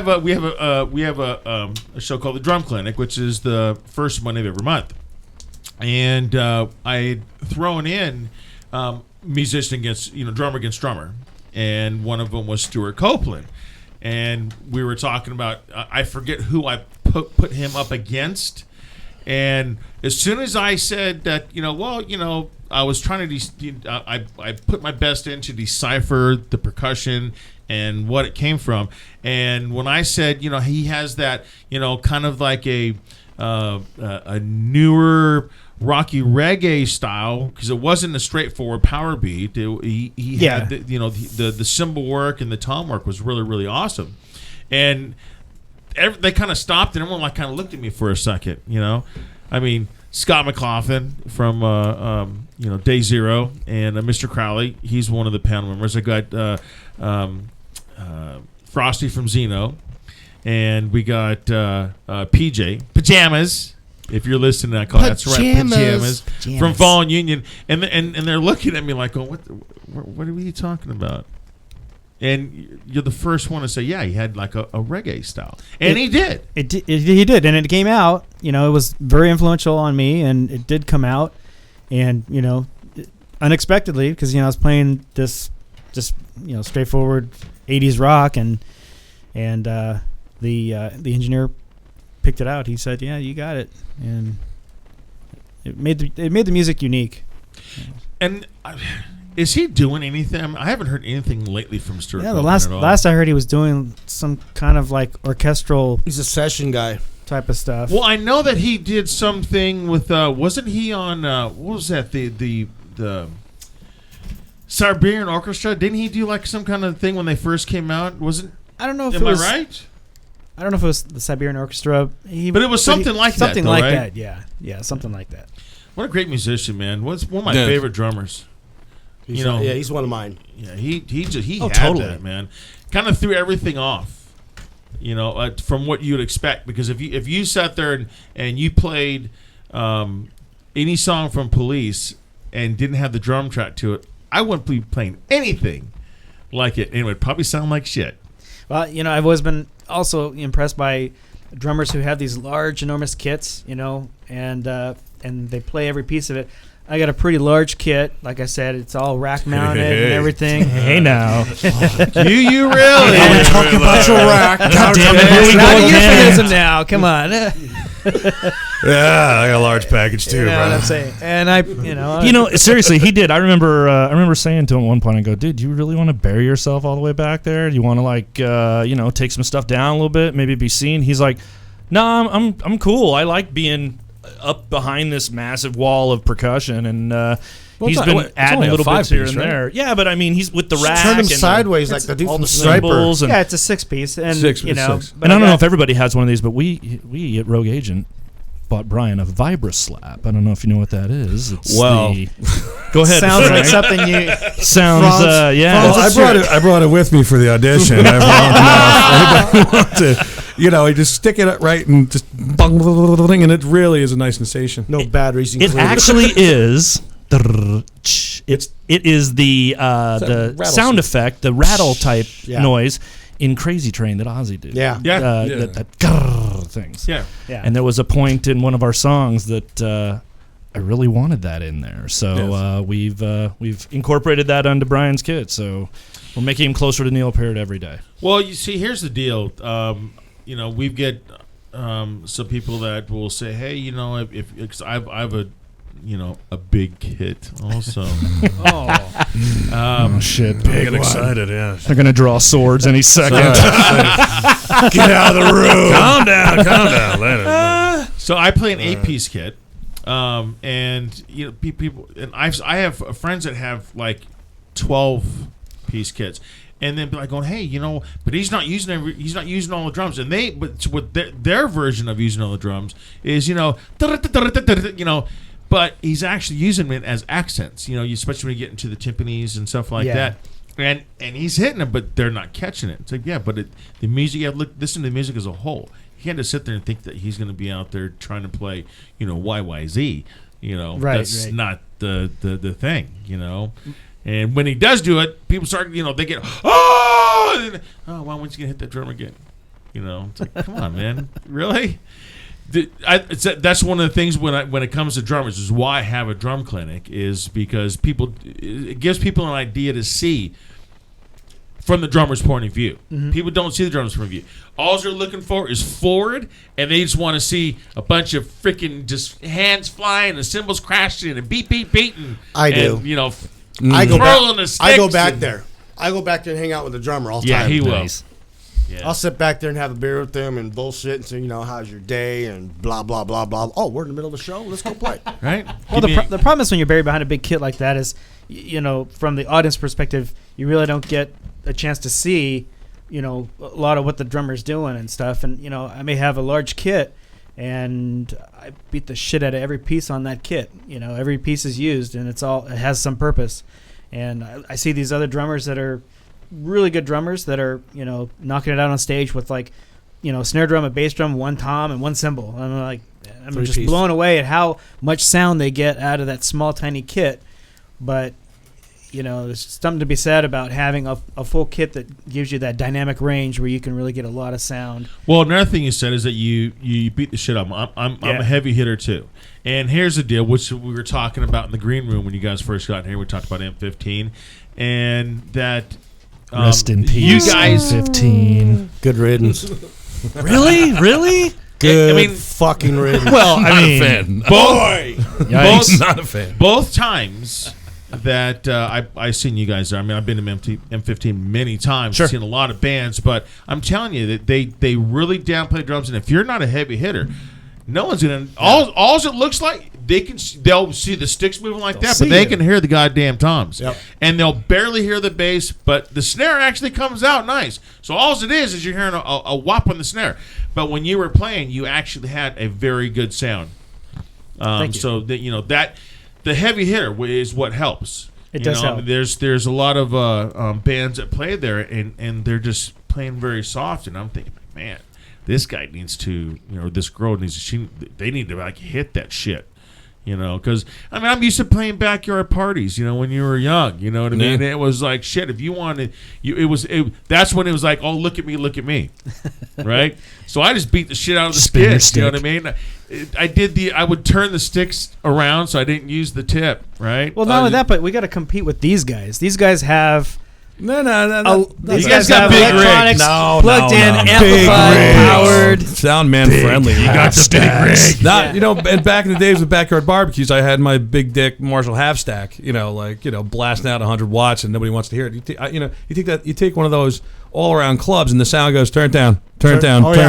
But we have a show called the Drum Clinic, which is the first Monday of every month, and I had thrown in musician against drummer against drummer, and one of them was Stuart Copeland, and we were talking about I forget who I put him up against, and as soon as I said that I was trying to I put my best in to decipher the percussion and what it came from, and when I said he has that kind of like a newer rocky reggae style, because it wasn't a straightforward power beat. He had the cymbal work and the tom work was really, really awesome, and they kind of stopped and everyone kind of looked at me for a second. I mean, Scott McLaughlin from Day Zero and Mr. Crowley, he's one of the panel members. I got Frosty from Zeno, and we got PJ Pajamas. If you're listening, I call that's right, Pajamas from Fallen Union, and they're looking at me like, "Oh, what are you talking about?" And you're the first one to say, "Yeah, he had like a reggae style," and he did. He did, and it came out. It was very influential on me, and it did come out, and unexpectedly, because I was playing this just straightforward '80s rock, and the engineer picked it out. He said, "Yeah, you got it," and it made the music unique. And is he doing anything? I haven't heard anything lately from Stuart. Yeah, the last I heard, he was doing some kind of like orchestral. He's a session guy type of stuff. Well, I know that he did something with. Wasn't he on? What was that? The Siberian Orchestra? Didn't he do like some kind of thing when they first came out? Wasn't? I don't know if am it was. I right? I don't know if it was the Siberian Orchestra. But it was something like that. Something though, like right? that. Yeah, something like that. What a great musician, man! What's one of my favorite drummers? He's one of mine. Yeah, he had totally. that, man. Kind of threw everything off, from what you'd expect. Because if you sat there and you played any song from Police and didn't have the drum track to it, I wouldn't be playing anything like it, and it would probably sound like shit. Well, I've always been also impressed by drummers who have these large, enormous kits, and they play every piece of it. I got a pretty large kit. Like I said, it's all rack mounted and everything. Hey now. Do you really? We're talking about your rack. God damn it, here we go again. Now, come on. Yeah, I got a large package too, You know bro. what I'm saying? And seriously, he did. I remember saying to him at one point, I go, dude, do you really want to bury yourself all the way back there? Do you want to take some stuff down a little bit, maybe be seen? He's like, no, I'm cool. I like being up behind this massive wall of percussion, and he's been adding little bits here and there. Yeah, but I mean, he's with the rack. Turn him and sideways like the dude all from the Striper. cymbals. And, yeah, it's a 6-piece, and Six. But and I don't know if everybody has one of these, but we at Rogue Agent bought Brian a Vibra Slap. I don't know if you know what that is. It's go ahead. Sounds Frank. like something you. Sounds yeah. Well, I brought it with me for the audition. I want to, you just stick it right and just and it really is a nice sensation. No batteries. It actually is. It is the sound effect, the rattle type noise in Crazy Train that Ozzy did. Yeah. That grrr things. Yeah. And there was a point in one of our songs that I really wanted that in there. So we've incorporated that onto Brian's kit. So we're making him closer to Neil Peart every day. Well, you see, here's the deal. We get some people that will say, "Hey, if I have a big kit also." Oh shit! I get excited. Yeah. They're gonna draw swords any second. Get out of the room. Calm down. Later. So I play an 8-piece kit, and people, and I have friends that have like 12-piece kits. And then be like going, hey, but he's not using all the drums, and but what their version of using all the drums is, but but he's actually using it as accents. You know, especially when you get into the timpanis and stuff like that. And he's hitting them, but they're not catching it. It's like, yeah, but the music, you have to listen to the music as a whole. You can't just sit there and think that he's going to be out there trying to play, you know, YYZ. You know, that's not the thing, you know. And when he does do it, people start, you know, they get, why won't you hit that drum again? You know, it's like, come on, man. Really? That's one of the things when it comes to drummers is why I have a drum clinic, is because it gives people an idea to see from the drummer's point of view. People don't see the drummer's point of view. All they're looking for is forward, and they just want to see a bunch of freaking just hands flying and cymbals crashing and beat, and I do. And, you know, I go back and, there. I go back there and hang out with the drummer all the yeah, time. he will. Nice. Yeah. I'll sit back there and have a beer with them and bullshit and say, you know, how's your day and blah, blah, blah, blah. Oh, we're in the middle of a show. Let's go play. Right? Well, the problem is when you're buried behind a big kit like that is, you know, from the audience perspective, you really don't get a chance to see, you know, a lot of what the drummer's doing and stuff. And, you know, I may have a large kit and I beat the shit out of every piece on that kit. You know, every piece is used and it has some purpose. And I see these other drummers that are really good drummers that are, you know, knocking it out on stage with, like, you know, snare drum, a bass drum, one tom, and one cymbal. I'm just blown away at how much sound they get out of that small, tiny kit. But, you know, there's something to be said about having a full kit that gives you that dynamic range where you can really get a lot of sound. Well, another thing you said is that you beat the shit up. I'm a heavy hitter too. And here's the deal, which we were talking about in the green room when you guys first got in here. We talked about M15 and that. Rest in peace. You guys, M15. Good riddance. Really? Good fucking riddance. Well, Not a fan. Not a fan. Both times that I seen you guys there. I mean, I've been to M15 many times. Sure. I've seen a lot of bands, but I'm telling you that they really downplay drums. And if you're not a heavy hitter, no one's gonna. All it looks like they'll see the sticks moving like that, but they can hear the goddamn toms, and they'll barely hear the bass, but the snare actually comes out nice. So all it is you're hearing a whop on the snare. But when you were playing, you actually had a very good sound. So that, you know, that the heavy hitter is what helps. It does help. There's a lot of bands that play there, and they're just playing very soft, and I'm thinking, man, this guy needs to, you know, this girl needs to, they need to like hit that shit. You know, because, I mean, I'm used to playing backyard parties, you know, when you were young, you know what I mean? It was like, shit, if you wanted, that's when it was like, oh, look at me, right? So I just beat the shit out of the sticks, you know what I mean? I would turn the sticks around so I didn't use the tip, right? Well, not only that, but we got to compete with these guys. These guys have... No. These guys got big electronics plugged in, amplified, powered. Sound man friendly. You got the big rig. You know, and back in the days with backyard barbecues, I had my big dick Marshall half stack. You know, like, you know, blasting out 100 watts and nobody wants to hear it. You take one of those all around clubs and the sound goes turn it down, turn it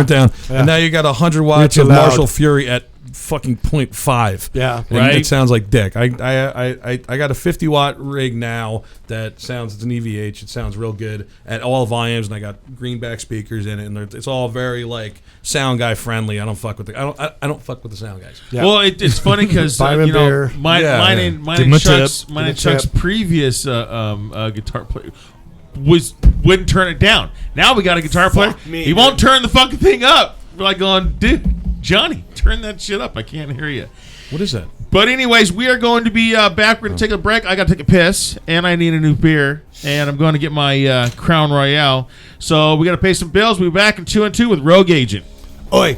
down, and now you got 100 watts of Marshall Fury at fucking 0.5. Yeah, and right. It sounds like dick. I got a 50 watt rig now that sounds, it's an EVH. It sounds real good at all volumes, and I got greenback speakers in it, and it's all very like sound guy friendly. I don't fuck with I don't fuck with the sound guys. Yeah. Well, it's funny because you know, mine and Chuck's previous guitar player wouldn't turn it down. Now we got a guitar player. He won't turn the fucking thing up. We're like going, dude, Johnny, turn that shit up. I can't hear you. What is that? But anyways, we are going to be back. We're going to take a break. I got to take a piss, and I need a new beer, and I'm going to get my Crown Royale. So we got to pay some bills. We'll be back in 2 and 2 with Rogue Agent. Oi.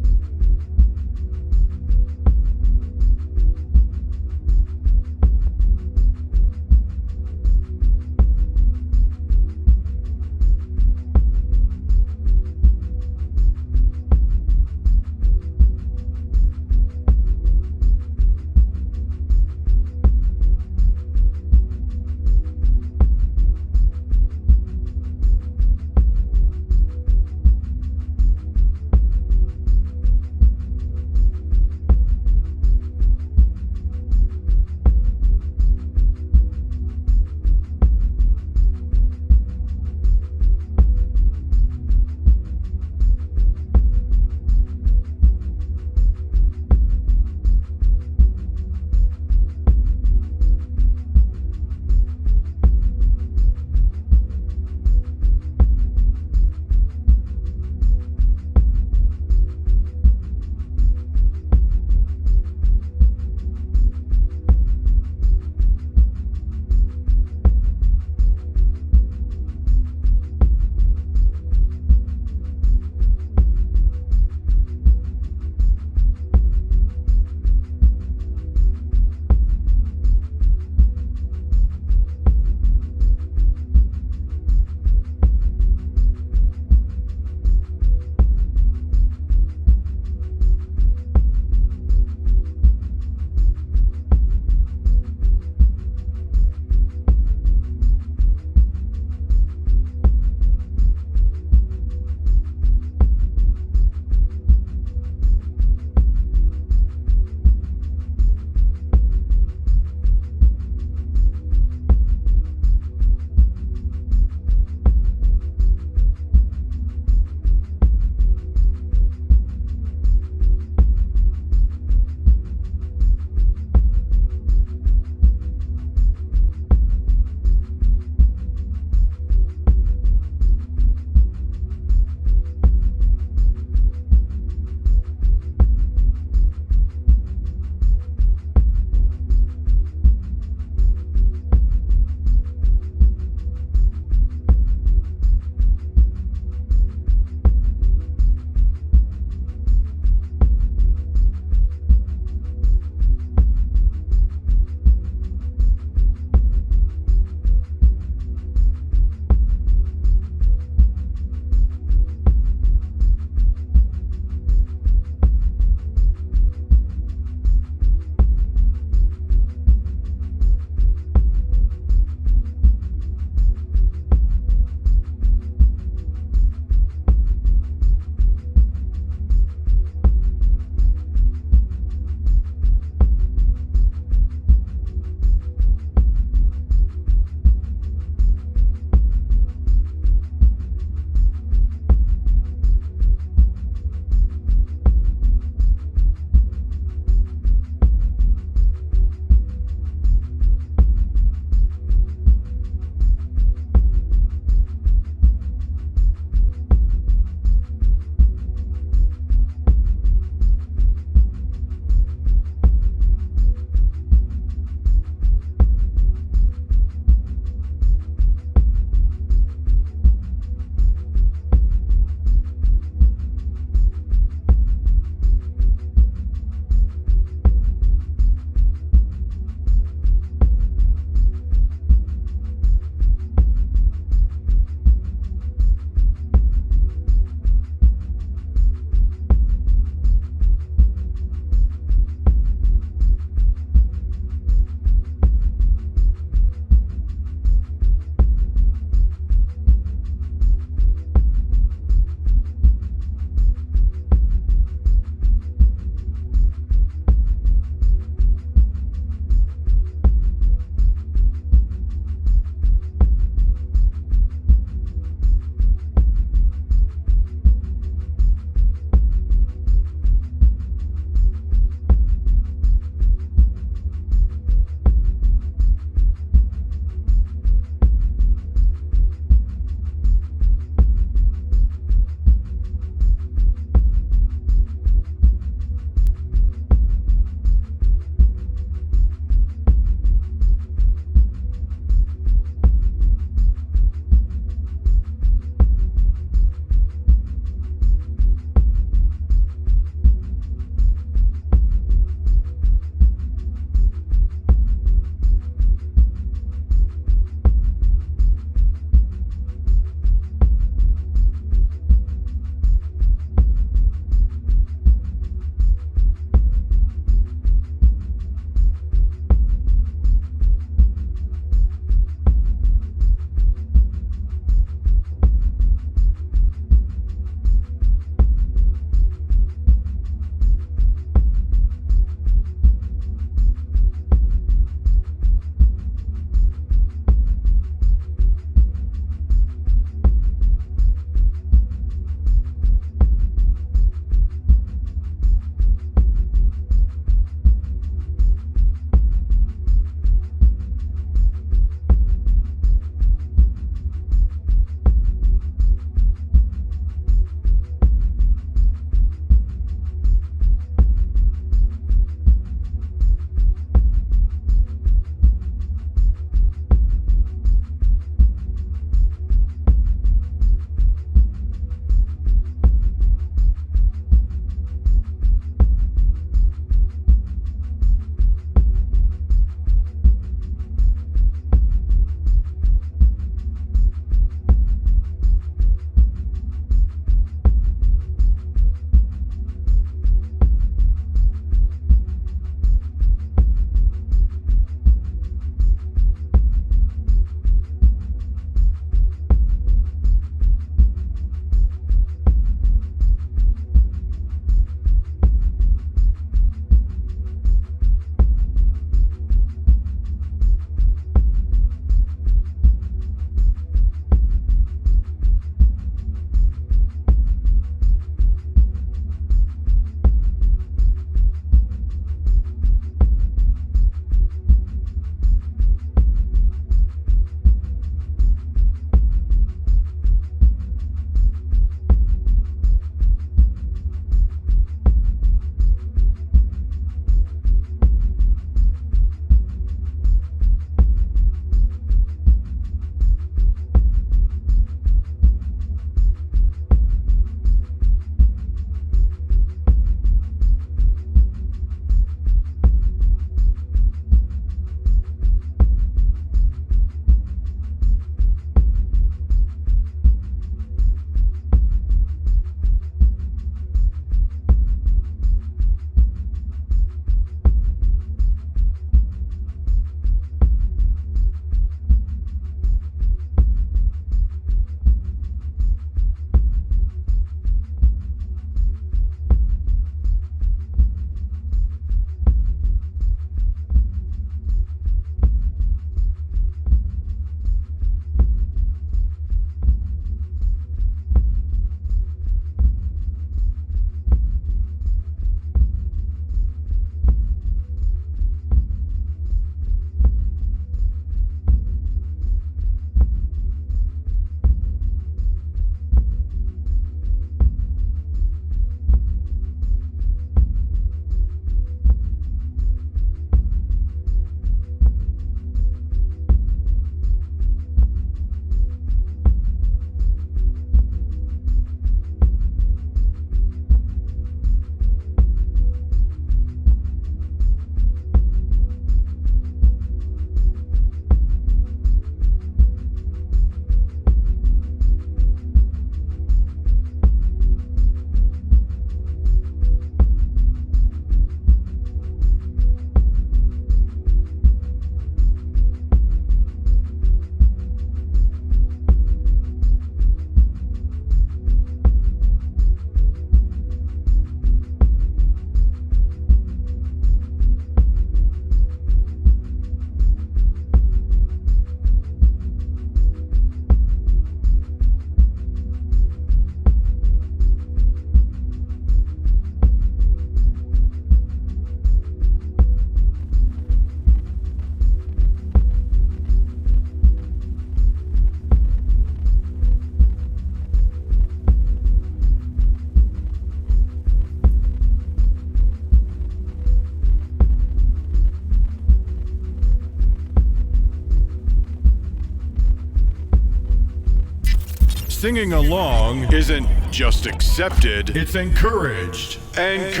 singing along isn't just accepted, it's encouraged. Encouraged.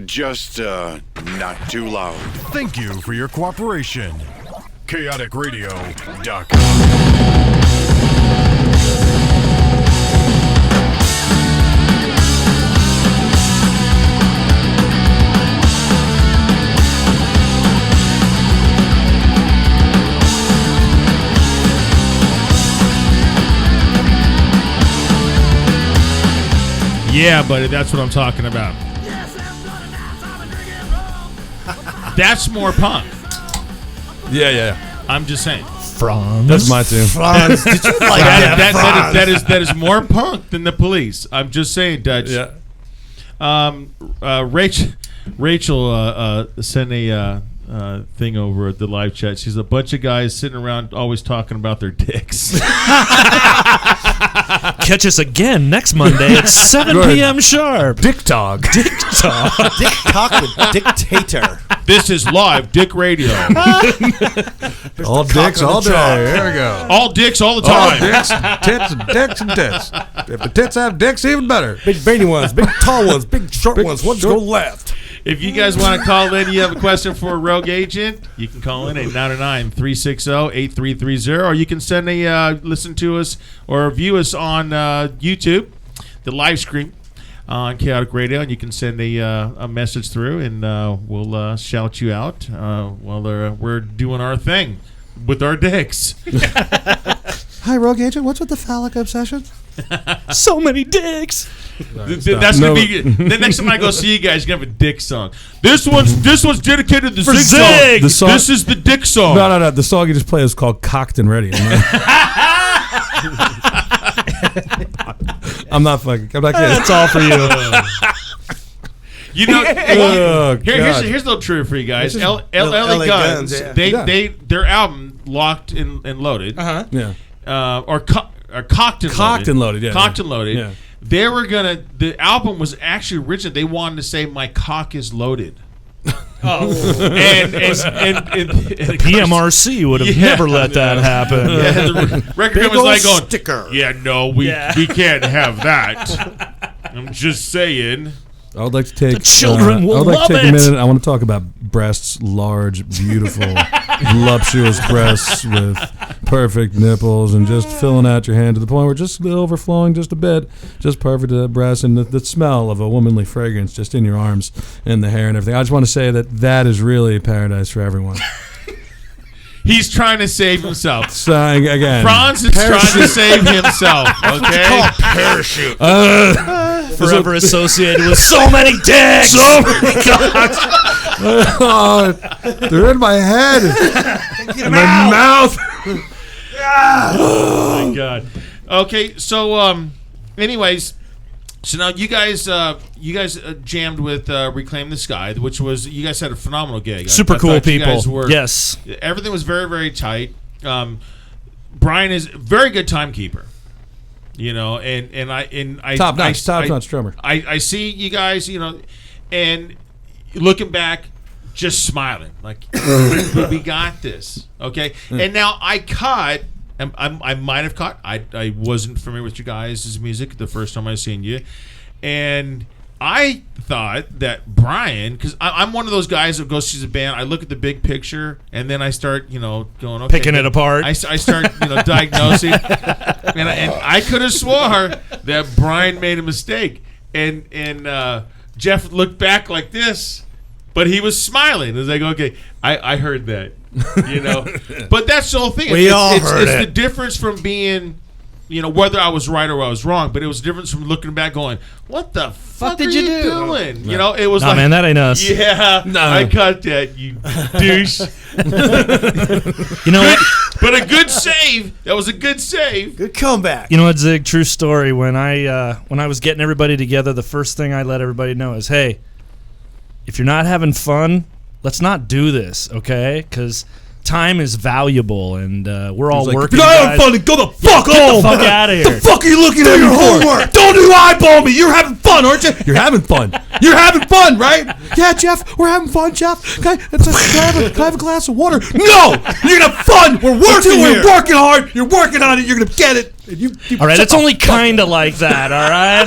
Just, not too loud. Thank you for your cooperation. KaoticRadio.com. Yeah, buddy, that's what I'm talking about. That's more punk. Yeah. I'm just saying. Franz. That's my tune. Franz, did you like that? That is more punk than the Police. I'm just saying, Dutch. Yeah. Rachel sent a thing over at the live chat. She's a bunch of guys sitting around always talking about their dicks. Catch us again next Monday at 7 p.m. sharp. Dick Talk. Dick Talk. Dick Talk with Dictator. This is live Dick Radio. All dicks all day. There we go. All dicks all the All time. dicks, tits, and dicks and tits. If the tits have dicks, even better. Big veiny ones, big tall ones, big short ones. Ones go left. If you guys want to call in, you have a question for a Rogue Agent, you can call in at 909-360-8330, or you can send listen to us or view us on YouTube, the live stream on Kaotic Radio, and you can send a message through, and we'll shout you out while we're doing our thing with our dicks. Hi, Rogue Agent. What's with the phallic obsession? So many dicks. That's gonna be the next time I go see you guys. You're gonna have a dick song. This one's dedicated to For Zig Zig. Zone. This is the dick song. No. The song you just played is called Cocked and Ready. I'm not kidding. That's all for you. You know, here's God. a little trivia for you guys. LA LA Guns, Guns, yeah. their album Locked and Loaded, Yeah. or Cocked and Cocked Loaded. and Loaded, yeah. Cocked and Loaded. Yeah. They were the album was actually original. They wanted to say "My cock is loaded." Oh. and The PMRC would have never let that happen. Yeah, the record Big company was like ol' going, sticker. "Yeah, no, we can't have that." I'm just saying. I would like to take The children will I would like to love take a it. minute. I want to talk about breasts, large, beautiful, voluptuous breasts with perfect nipples, and just filling out your hand to the point where just overflowing just a bit, just perfect breasts, and the smell of a womanly fragrance just in your arms and the hair and everything. I just want to say that is really paradise for everyone. He's trying to save himself. So again, Franz is trying to save himself. Okay. Parachute. Forever associated with so many dicks. So many cocks. They're in my head. In my mouth. Oh my God. Okay, so anyways, so now you guys jammed with Reclaim the Sky, which was, you guys had a phenomenal gig. Super I cool thought you people. guys were- Yes. Everything was very, very tight. Brian is a very good timekeeper. You know, and I Top notch drummer. I see you guys, you know, and looking back, just smiling like we got this, okay. And now I might have caught. I wasn't familiar with you guys' music the first time I seen you, and I thought that Brian, because I'm one of those guys that goes sees a band. I look at the big picture, and then I start, you know, going okay, Picking it apart. I start, you know, diagnosing, and I could have swore that Brian made a mistake, and Jeff looked back like this, but he was smiling. It was like, okay, I heard that, you know, but that's the whole thing. It's the difference from being, you know, whether I was right or I was wrong, but it was the difference from looking back going, what the fuck did are you you do? doing? You know, it was Nah, like, man, that ain't us. yeah, No. I cut that, you douche. You know what? But a good save. That was a good save. Good comeback. You know what, Zig? True story. When I was getting everybody together, the first thing I let everybody know is, hey, if you're not having fun, let's not do this, okay? Because time is valuable, and we're all He's like, working. if you're not having guys. fun, then go the fuck Get home. the fuck out of here. The fuck are you looking at me for? Don't do eyeball me. You're having fun, aren't you? You're having fun. You're having fun, right? Yeah, Jeff, we're having fun, Jeff. Can I have a glass of water? No! You're gonna have fun. We're working here. We're working hard. You're working on it. You're gonna get it. All right, it's only kind of like that, all right?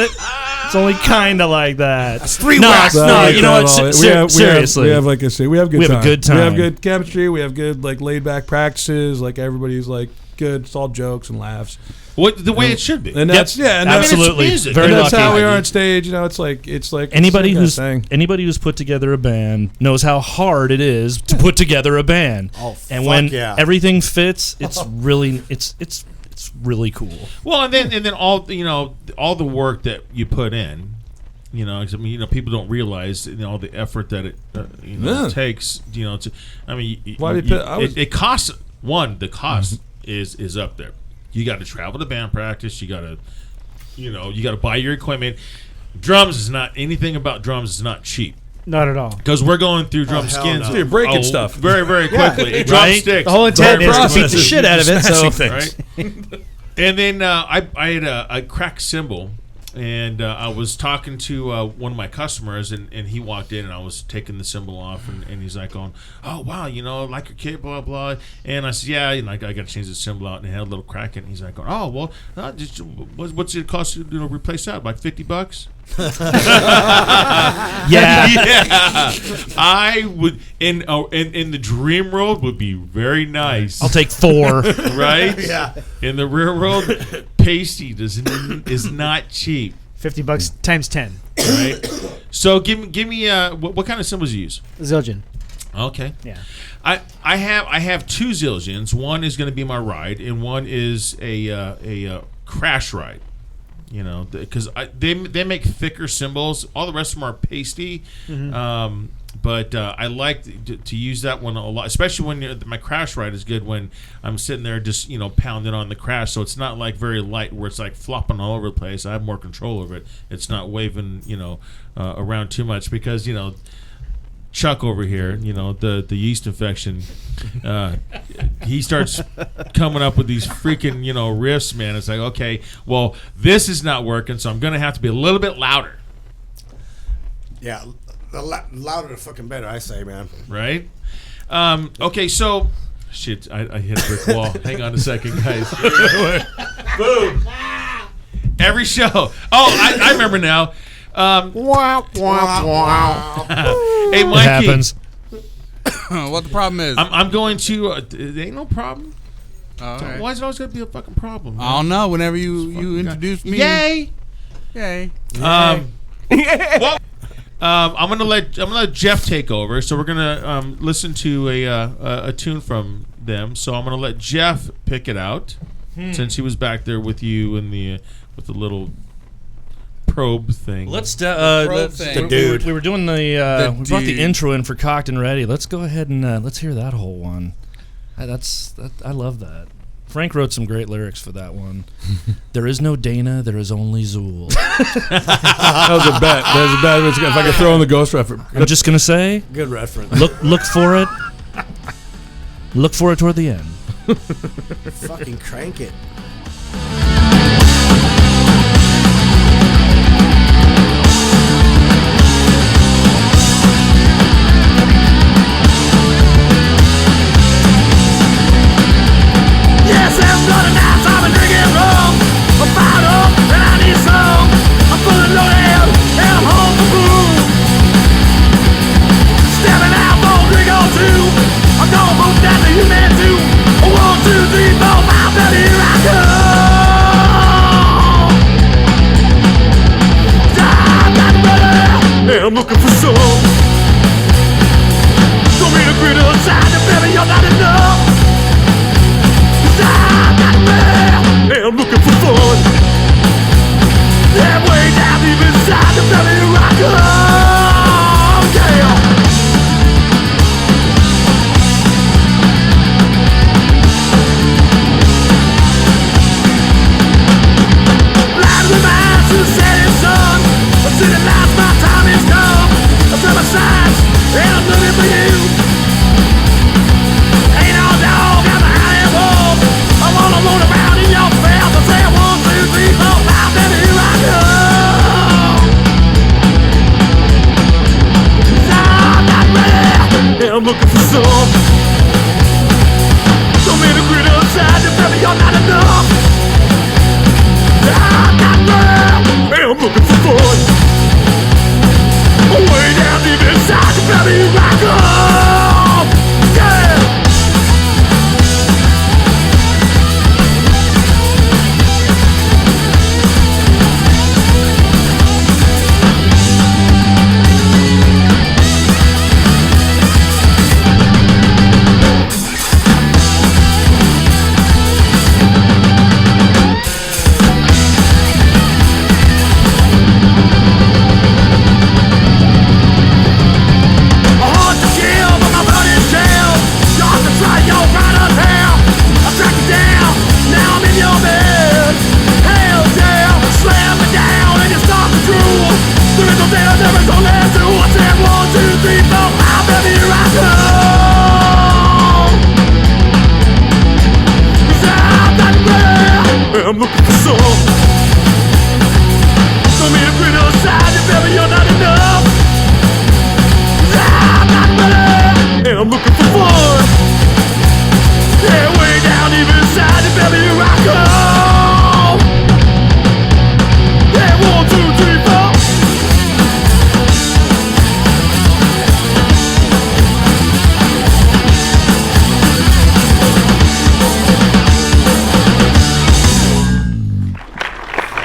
It's only kind of like that. That's 3 no, whacks. No, you know what? Seriously. We have, like I say, we have a good time. We have good chemistry. We have good, like, laid back practices. Like, everybody's, like, good. It's all jokes and laughs. The way it should be. And that's, and absolutely. It's music. Very and that's lucky. how we are on stage. You know, it's like anybody who's put together a band knows how hard it is to put together a band. And when everything fits, it's really it's really cool. Well, and then all the work that you put in, people don't realize all the effort that it takes. It costs. The cost is up there. You got to travel to band practice. You got to buy your equipment. Drums is not anything about drums is not cheap. Not at all. Because we're going through drum skins. You're breaking stuff very, very quickly. The whole intent is to beat the shit out of it. So things. Right? And then I had a cracked cymbal, and I was talking to one of my customers, and he walked in, and I was taking the cymbal off, and he's like going, "Oh wow, like your kid, blah blah." And I said, "Yeah, I got to change the cymbal out," and it had a little crack in it. And he's like, "Oh well, what's it cost to replace that? Like $50?" Yeah. I would in the dream world would be very nice. I'll take 4. Right? Yeah. In the real world, pasty is not cheap. $50 times 10. Right. So give me what kind of cymbals you use? Zildjian. Okay. Yeah. I have 2 Zildjians. One is going to be my ride, and one is a crash ride. Because they make thicker cymbals. All the rest of them are pasty. Mm-hmm. But I like to use that one a lot, especially when my crash ride is good when I'm sitting there just pounding on the crash. So it's not like very light where it's like flopping all over the place. I have more control over it. It's not waving around too much because Chuck over here, the yeast infection, he starts coming up with these freaking, riffs, man. It's like, okay, well, this is not working, so I'm going to have to be a little bit louder. Yeah, the louder the fucking better, I say, man. Right? Okay, so, shit, I hit a brick wall. Hang on a second, guys. Boom. Every show. Oh, I remember now. Hey, Mikey. It happens. What the problem is? I'm going to. There ain't no problem. Right. Why is it always going to be a fucking problem? I don't know. Whenever you introduce me, yay. Well, I'm gonna let Jeff take over. So we're gonna listen to a tune from them. So I'm gonna let Jeff pick it out since he was back there with you in with the little probe thing. Let's thing. We were doing we brought the intro in for Cocked and Ready. Let's go ahead and let's hear that whole one. I love that. Frank wrote some great lyrics for that one. There is no Dana, there is only Zool. That was a bet. That was a bet. If I could throw in the Ghost reference. I'm just gonna say, good reference. Look for it. Look for it toward the end. Fucking crank it. Yes, I'm bloody nights, I've been drinking rum. I'm fired up and I need some. I'm fully loaded and I'm home for food. Stepping out for a drink or two. I'm gonna move down to you man too. 1, 2, 3, 4, 5, baby, here I come. I'm not ready and I'm looking for some. Don't be a grin outside, baby, you're not enough. I'm looking for fun. That way down deep inside the belly rock. Oh, yeah. Light with my eyes to the setting sun. A city lights, my time is come. I feel my side. So many criticize you, baby, you're not enough. I'm not real, and I'm looking for fun. Way down deep inside you, baby, you rock on. Yeah. I'm looking for some. So many criticize you, baby, you're not enough. I'm not ready, and I'm looking for fun. Yeah, way down deep inside you, baby, you rock on. Yeah, 1, 2, 3, 4.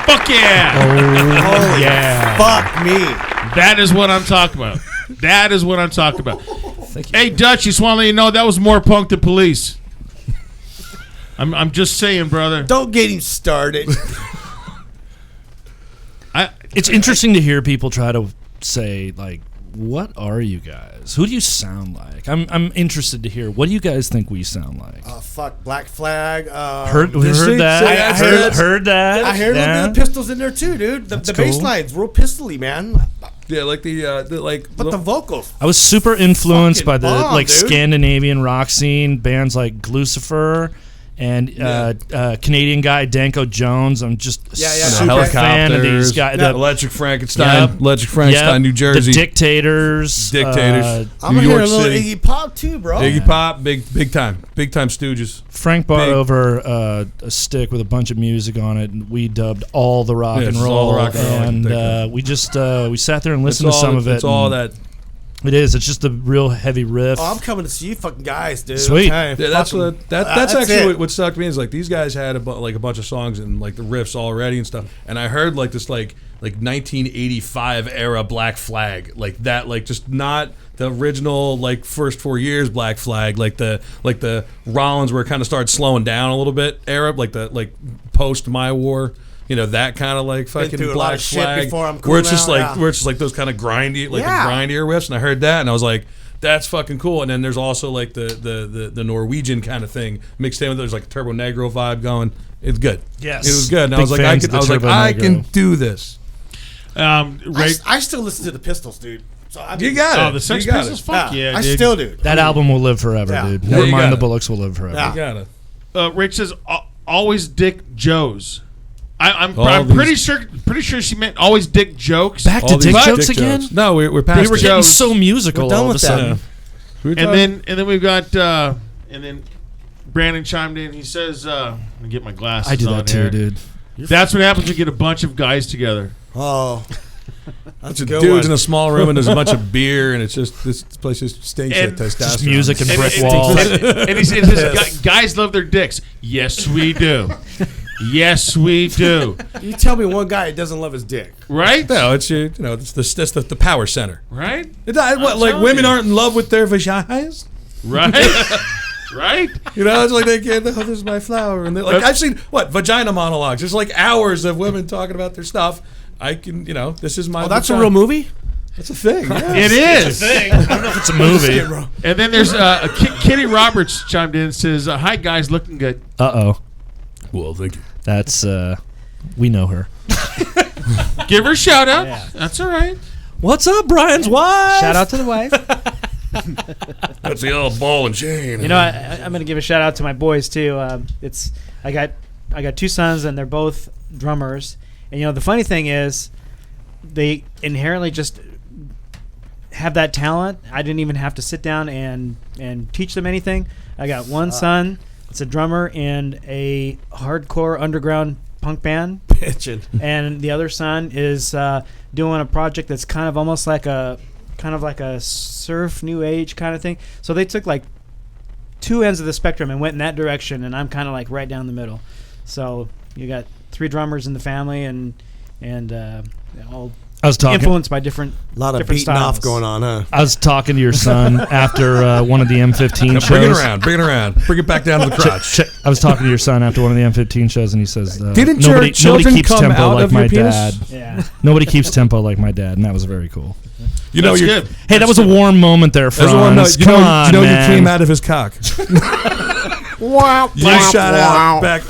Fuck yeah! Oh, yeah! Fuck me. That is what I'm talking about. That is what I'm talking about. Hey, Dutch, just want to let you know that was more punk than Police. I'm just saying, brother. Don't get him started. It's interesting to hear people try to say, like, what are you guys? Who do you sound like? I'm interested to hear. What do you guys think we sound like? Fuck, Black Flag. Heard that. I heard that. I heard a little bit of Pistols in there too, dude. The cool. bass line's real pistol-y, man. Yeah, like But the vocals. I was super influenced by the bomb, like dude. Scandinavian rock scene, bands like Glucifer and Canadian guy Danko Jones. I'm just super fan of these guys. Electric Frankenstein, New Jersey. The Dictators. I'm New gonna hear York a little City. Iggy Pop too, bro. Iggy Pop, big time Stooges. Frank brought over a stick with a bunch of music on it, and we dubbed all the rock and roll. All the rock and roll. And we just we sat there and listened to some of it. It's all that. It is. It's just a real heavy riff. Oh, I'm coming to see you fucking guys, dude. Sweet. Yeah, that's actually what sucked me is like these guys had a bunch of songs and like the riffs already and stuff, and I heard like this like 1985 era Black Flag, like that, like just not the original like first 4 years Black Flag, like the Rollins where it kind of started slowing down a little bit era, like the post My War. You know, that kind of like fucking Black Flag, where it's just like those kind of grindy, like the grindier riffs. And I heard that, and I was like, "That's fucking cool." And then there's also like the Norwegian kind of thing mixed in with there's like a Turbo Negro vibe going. It's good. Yes, it was good. And I was like, I can do this. I still listen to the Pistols, dude. So you got it. Oh, the Sex Pistols, fuck yeah, I dude. still do. That album will live forever, dude. Never mind, the Bullocks will live forever. Yeah. You got it. Rich says always Dick Joes. I'm pretty sure she meant always dick jokes. Back to dick jokes again? No, we're past. We were getting so musical all of a sudden. And then we've got and then Brandon chimed in. He says, "Let me get my glasses." I do that on too, here. dude. That's what happens when you get a bunch of guys together. Oh, that's a good dudes in a small room and there's a bunch of beer and it's just this place just stinks of testosterone. Just music and brick walls. And he says, "Guys love their dicks." Yes, we do. Yes, we do. You tell me one guy that doesn't love his dick, right? No, it's it's the power center, right? Women aren't in love with their vaginas, right? Right? You know, it's like they can't. Oh, this is my flower, and like I've seen vagina monologues. There's like hours of women talking about their stuff. I can, this is my. Oh, that's a real movie. That's a thing. Yes. It is. It's a thing. I don't know if it's a movie. And then there's Kitty Roberts chimed in and says, "Hi guys, looking good." Well, thank you. That's we know her. Give her a shout out. Yeah. That's all right. What's up, Brian's wife? Shout out to the wife. That's the old ball and chain. You know, I'm gonna give a shout out to my boys too. I got two sons and they're both drummers. And the funny thing is, they inherently just have that talent. I didn't even have to sit down and teach them anything. I got one son. It's a drummer in a hardcore underground punk band. Bitchin'. And the other son is doing a project that's kind of almost like a surf new age kind of thing. So they took like two ends of the spectrum and went in that direction, and I'm kind of like right down the middle. So you got 3 drummers in the family, and all I was talking influenced by different A lot of different beating styles. off going on, huh? I was talking to your son after one of the M15 shows. Bring it around. Bring it back down to the crotch. I was talking to your son after one of the M15 shows, and he says, Didn't nobody, your children keeps come tempo out like of my your penis? dad. Yeah. Nobody keeps tempo like my dad, and that was very cool. You know, That's you're good. Hey, that was a warm moment there, Franz. Come on, man. you came out of his cock. Wow. You shot out back.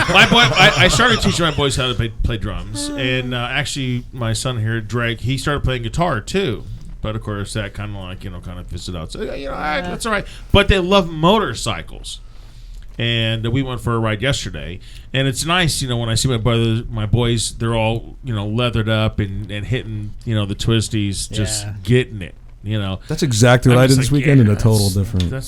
My boy, I started teaching my boys how to play drums, and actually, my son here, Drake, he started playing guitar too. But of course, that kind of fizzled out. So that's all right. But they love motorcycles, and we went for a ride yesterday. And it's nice, when I see my boys, they're all leathered up and hitting the twisties, just getting it. That's exactly what I did this weekend in a total different. You're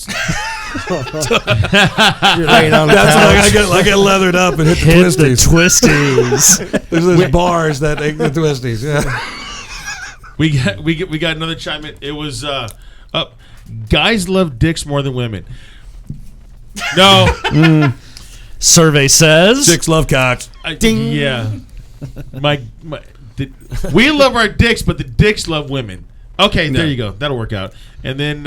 laying on the That's couch. like I get leathered up and hit the twisties. There's those bars that hit the twisties. Yeah. We got another chime in. It was guys love dicks more than women. No. Survey says Dicks love cocks. Ding. Yeah. We love our dicks, but the dicks love women. Okay, there you go. That'll work out. And then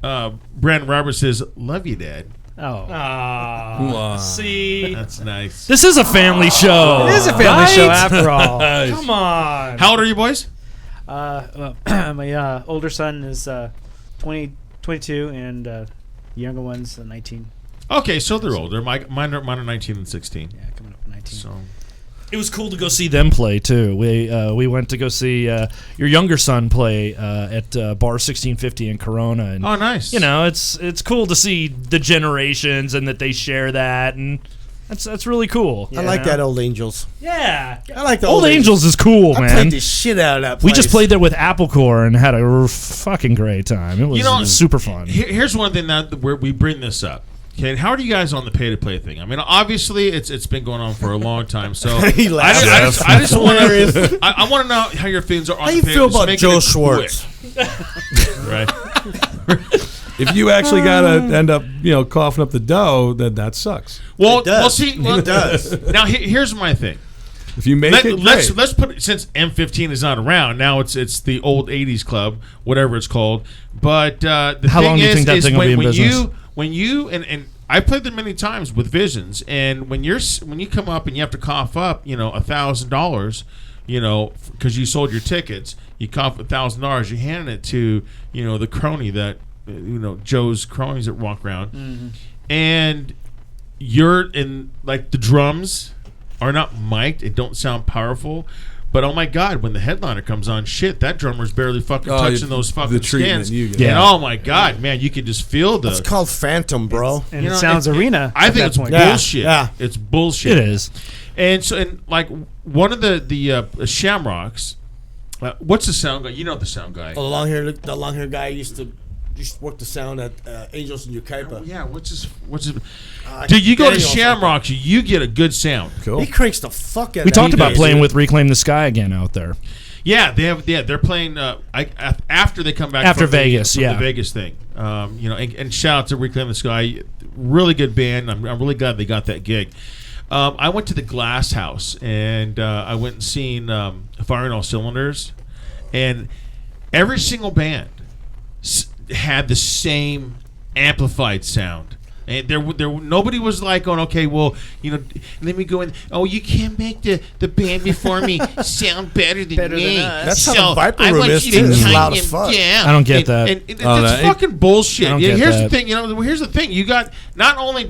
Brandon Roberts says, "Love you, Dad." Oh, see, that's nice. This is a family show. It is a family show after all. Come on. How old are you boys? My older son is 22, and the younger one's 19. Okay, so they're older. Mine are 19 and 16. Yeah, coming up 19. So. It was cool to go see them play too. We went to go see your younger son play at Bar 1650 in Corona. And, oh, nice. It's cool to see the generations and that they share that, and that's really cool. I like that Old Angels. Yeah, I like the Old Angels is cool, I man. played the shit out of that place. We just played there with Applecore and had a fucking great time. It was super fun. Here's one thing where we bring this up. Okay, and how are you guys on the pay-to-play thing? I mean, obviously, it's been going on for a long time. So He laughed. I just want to I want to know how your feelings are on How the you pay. feel Just about make Joe it Schwartz? quick. Right. If you actually gotta end up, coughing up the dough, then that sucks. Well, It does. see, It does. Now, here's my thing. If you make it, let's great. put it, since M15 is not around now. It's the old '80s club, whatever it's called. But the How thing long do you think that thing will be in business? when you and I played them many times with Visions, and when you come up and you have to cough up, $1,000, because you sold your tickets, you cough $1,000, you hand it to the crony that Joe's cronies that walk around, and you're in like the drums are not mic'd, it don't sound powerful. But oh my God, when the headliner comes on, shit, that drummer's barely fucking touching those fucking the treatment skins. you get. And Yeah. oh my God, man, you can just feel the. It's called Phantom, bro. And it sounds arena. I at think that it's point. bullshit. Yeah. It's bullshit. It is. And like one of the Shamrocks, what's the sound guy? You know the sound guy. The long hair guy used to work the sound at Angels in Ukaipa. Yeah, what's his? Dude, you go to Daniel Shamrocks, you get a good sound. Cool. He cranks the fuck out. We of talked that about bass, playing dude. with Reclaim the Sky again out there. Yeah, they have. Yeah, they're playing after they come back After from Vegas, the yeah. Vegas thing. And shout out to Reclaim the Sky, really good band. I'm really glad they got that gig. I went to the Glass House and I went and seen Firing All Cylinders, and every single band had the same amplified sound. And there nobody was like going, okay, well, let me go in. Oh, you can't make the band before me sound better than me. That's so how the Viper I Room want is, you too. to It's time loud as him fuck. down. I don't get that. And it's that- fucking bullshit. I don't Yeah, get here's that. the thing. Here's the thing. You got not only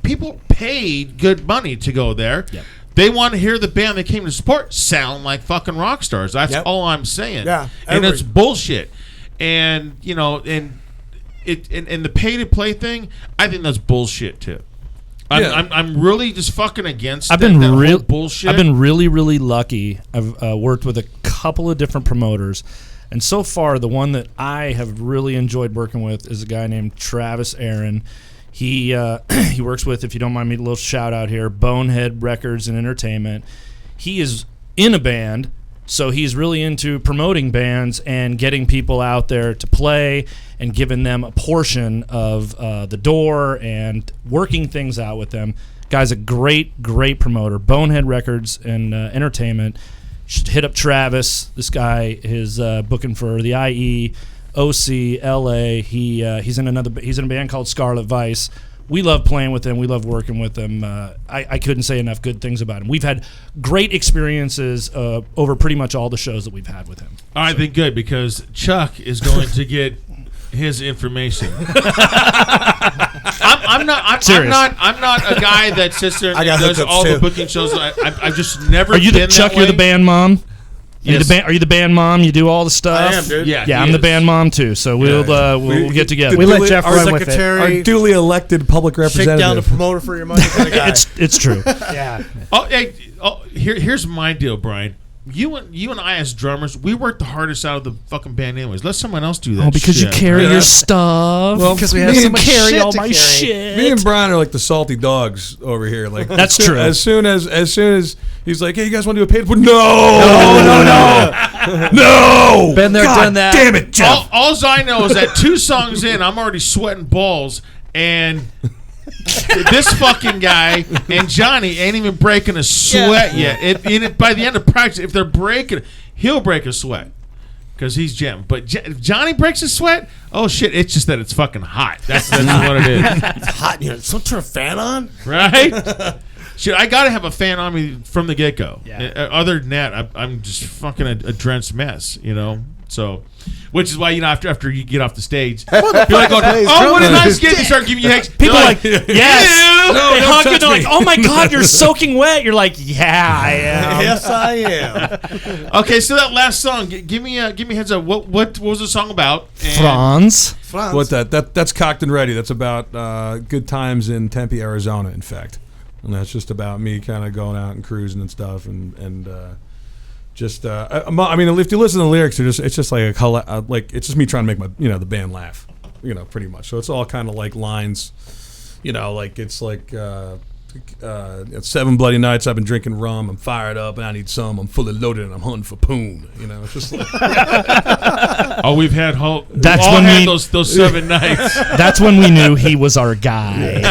people paid good money to go there. Yep. They want to hear the band they came to support sound like fucking rock stars. That's Yep. all I'm saying. Yeah, and it's bullshit. And and the pay to play thing, I think that's bullshit too. I'm really just fucking against. That whole bullshit. I've been really, really lucky. I've worked with a couple of different promoters And so far, the one that I have really enjoyed working with is a guy named Travis Aaron. He he works with, if you don't mind me, a little shout out here, Bonehead Records and Entertainment. He is in a band, so he's really into promoting bands and getting people out there to play and giving them a portion of the door and working things out with them. Guy's a great promoter. Bonehead Records and Entertainment. Should hit up Travis. This guy is booking for the IE, OC, LA. He's in a band called Scarlet Vice. We love playing with him. We love working with him. I couldn't say enough good things about him. We've had great experiences over pretty much all the shows that we've had with him. All right, then good, because Chuck is going to get his information. I'm not a guy that sits there and does all the booking shows. I've just never. Are you been Chuck? That You're way. the band mom. Yes. Are you the band mom? You do all the stuff. I am, dude. Yeah, I'm the band mom too. So we'll get together. We let Jeff our run with it. secretary, our duly elected public Shake representative. down the promoter for your money kind of guy. It's true. Yeah. Here's my deal, Brian. You and I as drummers, we work the hardest out of the fucking band anyways. Let someone else do that. Oh, because shit. you carry your stuff. Well, Because we have so much carry shit all to my carry. shit. Me and Brian are like the salty dogs over here. Like That's true. As soon as he's like, "Hey, you guys want to do a paid?" No. Been there, God done that. Damn it, Jeff. All I know is that 2 songs in, I'm already sweating balls, and this fucking guy and Johnny ain't even breaking a sweat yet. By the end of practice, if they're breaking, he'll break a sweat because he's jamming. But if Johnny breaks a sweat, oh shit! It's just that it's fucking hot. That's what it is, It's hot. You know, so turn a fan on. right? Shit, I gotta have a fan on me from the get go. Yeah. Other than that, I'm just fucking a drenched mess, you know. So, which is why, you know, after you get off the stage, you're like going, "Oh, what a nice gig!" They start giving you hugs. People are like, yes. No, They don't hug you. touch They're like, me. oh my God, you're soaking wet. You're like, yeah, I am. Yes, I am. Okay, so that last song, give me a heads up. What was the song about? And Franz. What that's Cocked and Ready. That's about good times in Tempe, Arizona. In fact, and that's just about me kind of going out and cruising and stuff, and just I mean, if you listen to the lyrics, it's just like it's just me trying to make the band laugh, pretty much. So it's all kind of like lines, like it's like. It's 7 bloody nights I've been drinking rum. I'm fired up and I need some. I'm fully loaded and I'm hunting for poon. It's just like oh, we've had That's all when had we- those 7 nights. That's when we knew he was our guy.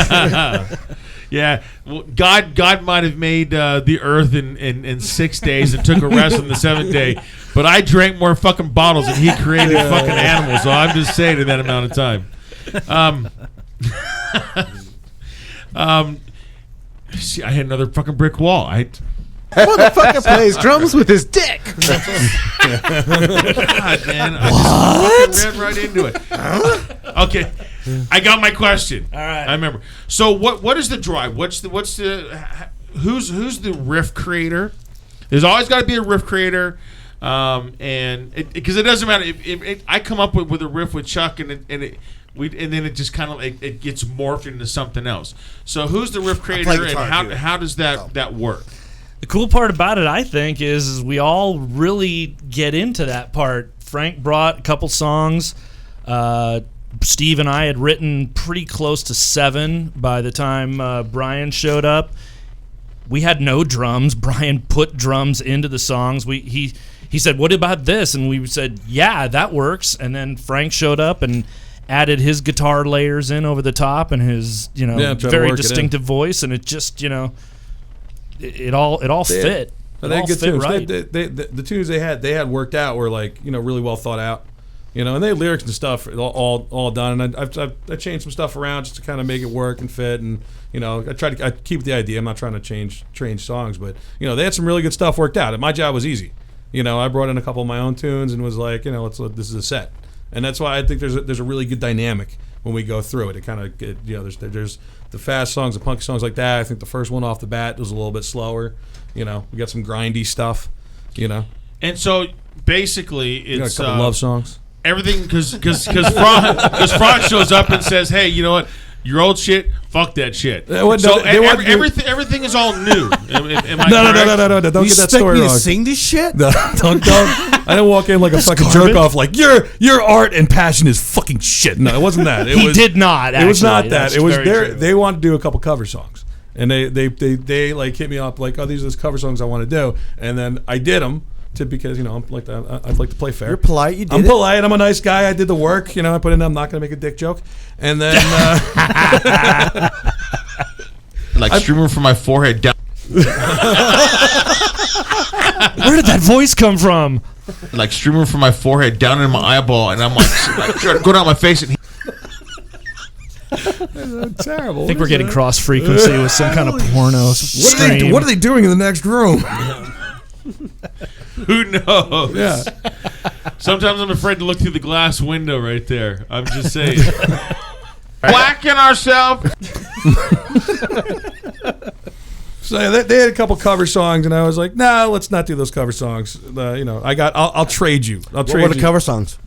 Yeah, well, God might have made the earth in 6 days and took a rest on the 7th day, but I drank more fucking bottles than he created fucking animals. So I'm just saying in that amount of time. See, I had another fucking brick wall. Motherfucker plays drums with his dick. God, man, I just fucking ran right into it. Okay, I got my question. All right. I remember. So what is the drive? Who's the riff creator? There's always got to be a riff creator, and because it doesn't matter. I come up with a riff with Chuck, and then it just kind of it gets morphed into something else. So who's the riff creator, and how does that work? The cool part about it, I think, is we all really get into that part. Frank brought a couple songs. Steve and I had written pretty close to 7 by the time Brian showed up. We had no drums. Brian put drums into the songs. He said, "What about this?" And we said, "Yeah, that works." And then Frank showed up and added his guitar layers in over the top and his very distinctive voice, and it just it all fit. They had good tunes. Right. The tunes they had worked out were really well thought out, and they had lyrics and stuff all done. And I changed some stuff around just to kind of make it work and fit. And I keep the idea. I'm not trying to change songs, but they had some really good stuff worked out. And my job was easy. I brought in a couple of my own tunes and was like, this is a set. And that's why I think there's a really good dynamic when we go through it. It kind of there's the fast songs, the punky songs like that. I think the first one off the bat was a little bit slower. We got some grindy stuff. And so basically, it's a couple love songs. Everything because Franz shows up and says, "Hey, you know what? Your old shit, fuck that shit. Everything is all new. Am I No. Don't get that story me wrong. to sing this shit? No, don't. I didn't walk in like a fucking jerk off. Like your art and passion is fucking shit. No, it wasn't that. He did not. It was not that. That's It was very there. true. They wanted to do a couple cover songs, and they like hit me up like, oh, these are the cover songs I want to do, and then I did them. Because I'd like to play fair. You're polite. You did I'm it. polite. I'm a nice guy. I did the work. I put in. I'm not going to make a dick joke. And then like streaming from my forehead down. Where did that voice come from? Like streaming from my forehead down into my eyeball, and I'm like go down my face and. Terrible. I think we're getting cross frequency with some kind of porno stream. What are they doing in the next room? Who knows? Yeah. Sometimes I'm afraid to look through the glass window right there. I'm just saying. Whacking ourselves. So they had a couple cover songs, and I was like, "Nah, let's not do those cover songs." I'll trade you. What were the cover songs?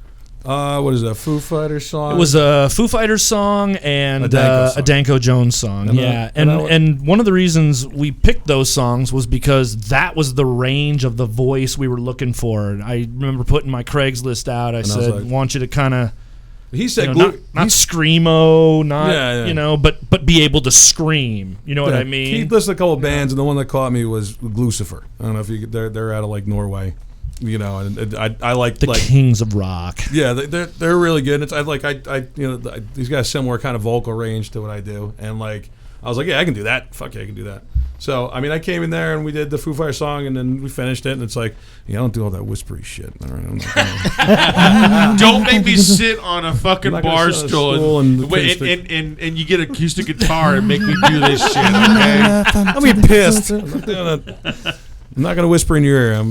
What is that? Foo Fighters song? It was a Foo Fighters song and a Danko Jones song. And one of the reasons we picked those songs was because that was the range of the voice we were looking for. And I remember putting my Craigslist out. I said, "Want you to kind of." He said, not screamo, but be able to scream. You know what I mean? He listed a couple of bands, and the one that caught me was Lucifer. I don't know if they're out of like Norway. And I like the Kings of Rock. Yeah, they're really good. It's these guys similar kind of vocal range to what I do, and like I was like, yeah, I can do that. Fuck yeah, I can do that. So I mean, I came in there and we did the Foo Fighters song, and then we finished it, and it's like, I don't do all that whispery shit. All right, I'm not don't make me sit on a fucking bar stool and you get an acoustic guitar and make me do this shit. Okay, I'll be pissed. I'm not gonna whisper in your ear.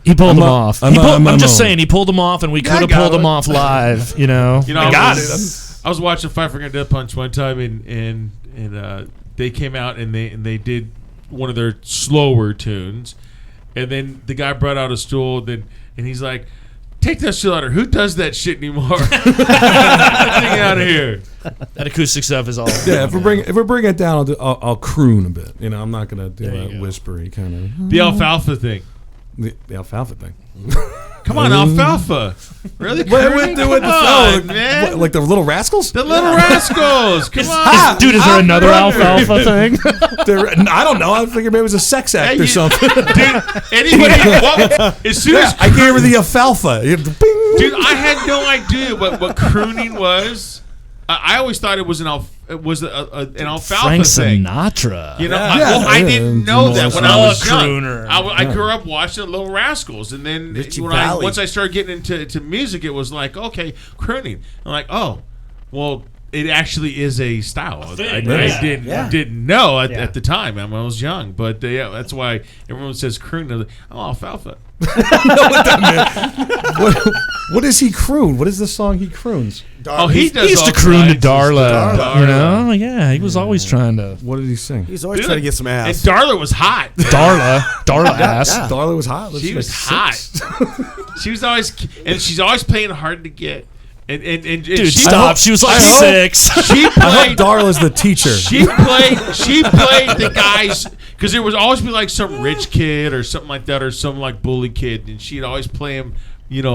He pulled them off. I'm just saying, he pulled them off, and we could have pulled them off live. I got it. I was watching Fight for Death Punch one time, and they came out and they did one of their slower tunes, and then the guy brought out a stool, and he's like, "Take that shit out of here. Who does that shit anymore? Get that thing out of here." That acoustic stuff is all. Yeah, if we're bringing it down, I'll croon a bit. I'm not gonna do that whispery kind of. The alfalfa thing. The alfalfa thing. Come on, alfalfa. Really? Man. Like the Little Rascals? The Little Rascals. Come on. Dude, is there another alfalfa thing? I don't know. I figured maybe it was a sex act or something. Dude, anybody. As soon as I gave her the alfalfa. Dude, I had no idea what crooning was. I always thought it was an alfalfa Frank thing. Sinatra. I didn't know that when I was young. Crooner. I grew up watching Little Rascals, and then once I started getting into music, it was like, okay, crooning. I'm like, oh, well, it actually is a style. I didn't know at the time. I was young, but that's why everyone says croon. Like, oh, alfalfa. What does he croon? What is the song he croons? He used to croon to Darla. Yeah, he was always trying to. What did he sing? He's always trying to get some ass. And Darla was hot. Darla ass. Yeah. Darla was hot. She was hot. She's always playing hard to get. And dude, stop! She was like 6. She played. I hope Darla's the teacher. She played the guys because there would always be like some rich kid or something like that, or some like bully kid, and she'd always play him,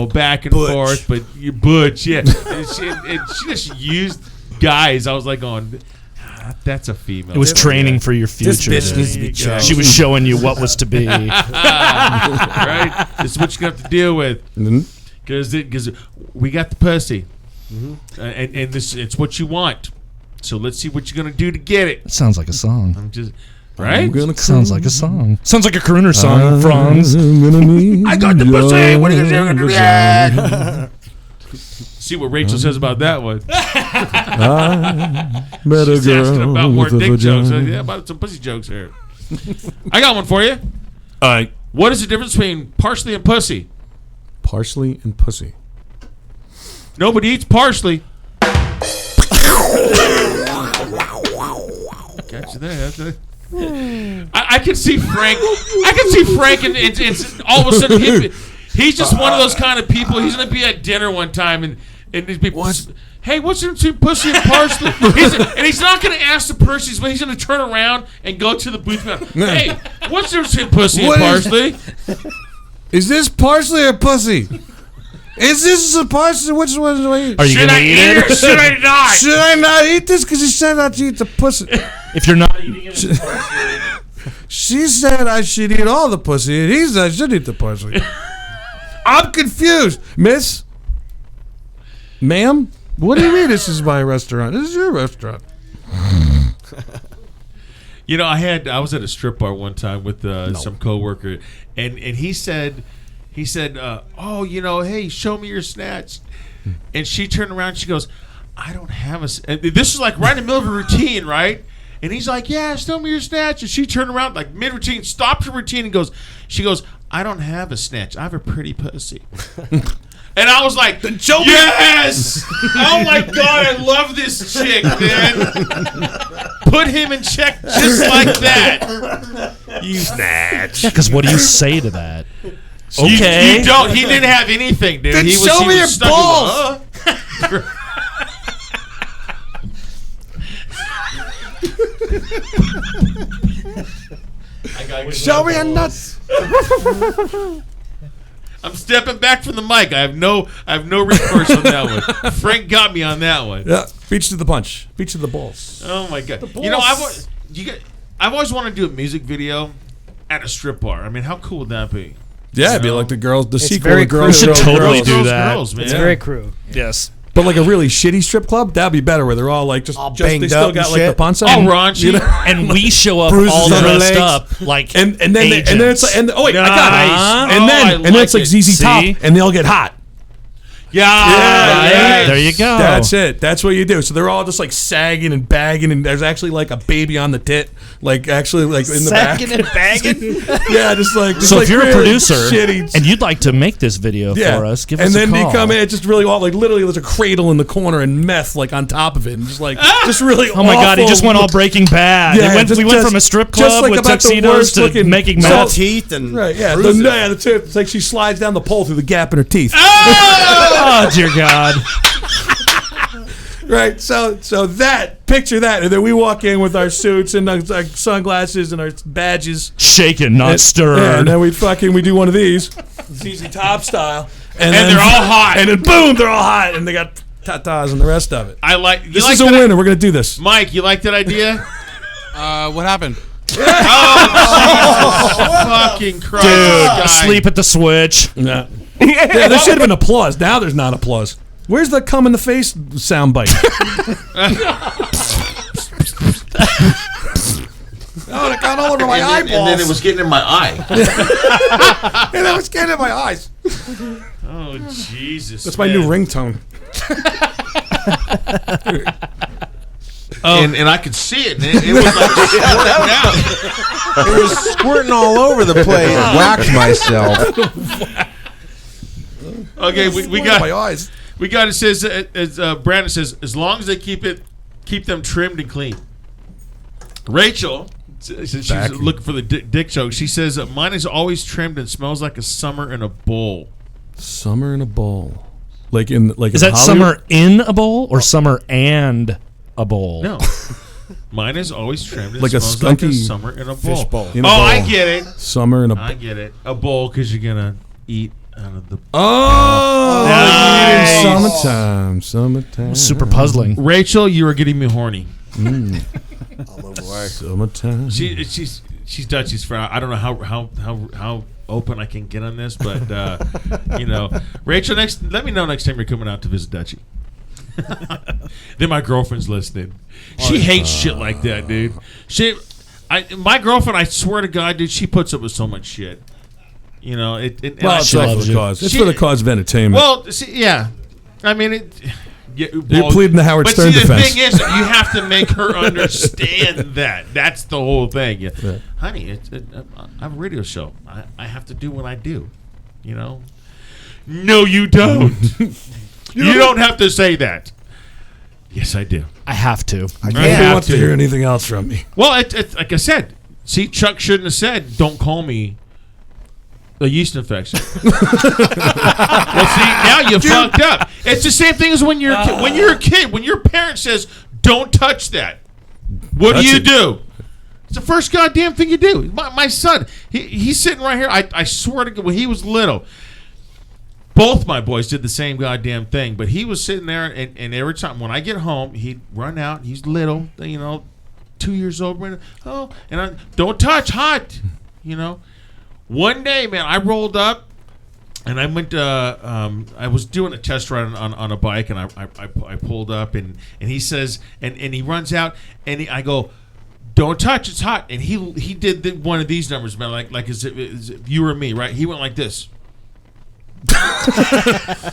back and forth. But Butch, yeah, and she just used guys. I was like, going, that's a female. It was training for your future. This bitch needs to be checked. She was showing you what was to be. Right? This is what you're gonna have to deal with. Mm-hmm. Because we got the pussy, and this it's what you want. So let's see what you're gonna do to get it. It sounds like a song. I'm just right. Sounds like a song. Sounds like a crooner song. Franz. I got the pussy. What are you gonna do to that? See what Rachel says about that one. She's asking about more dick jokes. Yeah, about some pussy jokes here. I got one for you. All right. What is the difference between parsley and pussy? Parsley and pussy. Nobody eats parsley. Got you there. I can see Frank. And all of a sudden he's just one of those kind of people. He's gonna be at dinner one time and these people. Hey, hey, what's in between pussy and parsley? And he's not going to ask the person, but he's going to turn around and go to the booth. Hey, what's in between pussy and parsley? Is this parsley or pussy? Is this a parsley? Which one do I eat? Are you going to eat it? Or should I not? Should I not eat this? Because he said not to eat the pussy. If you're not eating it, it's parsley. She said I should eat all the pussy, and he said I should eat the parsley. I'm confused. Miss? Ma'am? What do you mean this is my restaurant? This is your restaurant. You know, I was at a strip bar one time with some coworker, and he said, oh, you know, hey, show me your snatch. And she turned around and she goes, I don't have a... And this is like right in the middle of a routine, right? And he's like, yeah, show me your snatch. And she turned around, like mid-routine, stopped her routine and she goes, I don't have a snatch. I have a pretty pussy. And I was like, yes! Oh my God, I love this chick, man. Put him in check just like that. You snatch. Yeah, because what do you say to that? Okay. You don't. He didn't have anything, dude. Then He show me your stuck balls. Show me your nuts. I'm stepping back from the mic. I have no recourse on that one. Frank got me on that one. Yeah, beach to the punch. Beach to the balls. Oh my God. You know, I've always wanted to do a music video at a strip bar. I mean, how cool would that be? Yeah, it'd be like the girls, the sequel very to Girls. We should totally Girls, do that. Girls, man. It's very crude. Yes. But like a really shitty strip club, that'd be better. Where they're all like just banged they still up got and like shit. the ponce. All raunchy. You know? And we show up Bruises all on the dressed legs. up like and then it's like, and oh wait, I got Nice. it. And then Oh, I and then it's like like it. ZZ Top, See? and they all get hot. Yeah. Right? There you go. That's it. That's what you do. So they're all just like sagging and bagging, and there's actually like a baby on the tit, like actually like in the back. Sagging and bagging. Yeah, just like. So if you're really a producer shitty. and you'd like to make this video for us, give us a call. And then you come in, it's just really all like literally there's a cradle in the corner and meth like on top of it, and just like just really. Oh my God, he awful. just went all Breaking Bad. Yeah, we went from a strip club like with about the tuxedos worst to looking- making So- meth. Teeth and Right, yeah. bruises. The tip. It's like she slides down the pole through the gap in her teeth. Oh, dear God. Right, so that picture that, and then we walk in with our suits and our sunglasses and our badges, Shaken, not stirred. Yeah, and then we do one of these, ZZ Top style, and then, they're all hot. and then boom, they're all hot, and they got tatas and the rest of it. I like. You This like is a that- winner. We're gonna do this. Mike, you like that idea? What happened? Oh, Jesus fucking Christ, Dude, guy. sleep at the switch. Yeah, yeah there should have been applause. Now there's not applause. Where's the cum in the face soundbite? Oh, it got all over my eyeballs. And then it was getting in my eye. And it was getting in my eyes. Oh, Jesus. That's my new ringtone. And I could see it. And it was like squirting out. It was squirting all over the place. Whacked myself. Okay, we Squirting my got eyes. it. Says as Brandon says, as long as they keep them trimmed and clean. Rachel, she's looking for the dick joke. She says, mine is always trimmed and smells like a summer in a bowl. Summer in a bowl. Like in like Is in that Hollywood? summer in a bowl or summer and a bowl? No. Mine is always trimmed and Like a smells like a skunky summer in a fish bowl. bowl. In a Oh, bowl. I get it. Summer in a I get it. A bowl because you're going to eat out of the... Oh, Nice. summertime. Super puzzling. Rachel, you are getting me horny. Summertime. She's Dutch. She's from. I don't know how open I can get on this, but you know, Rachel. Let me know next time you're coming out to visit Dutchie. Then my girlfriend's listening. She hates shit like that, dude. My girlfriend. I swear to God, dude, she puts up with so much shit. You know, Well, it's all for the cause. It's for the cause of entertainment. Well, see, yeah. I mean, it. Yeah, You're pleading the Howard Stern see, defense. the thing is, you have to make her understand that. That's the whole thing. Yeah. Right. Honey, I have a radio show. I have to do what I do. You know? No, you don't. you don't have to say that. Yes, I do. I have to. Nobody wants to hear anything else from me. Well, it's like I said. See, Chuck shouldn't have said, "Don't call me A yeast infection. Well, see, now you fucked up. It's the same thing as when you're a kid. When your parent says, "Don't touch that," what do you do? It's the first goddamn thing you do. My son, he's sitting right here. I swear to God, when he was little, both my boys did the same goddamn thing. But he was sitting there, and every time when I get home, he'd run out. He's little, 2 years old. Don't touch, hot, One day, man, I rolled up, and I went to. I was doing a test ride on a bike, and I pulled up, and he says, and he runs out, and I go, "Don't touch, it's hot." And he did one of these numbers, man, like as if you or me, right? He went like this.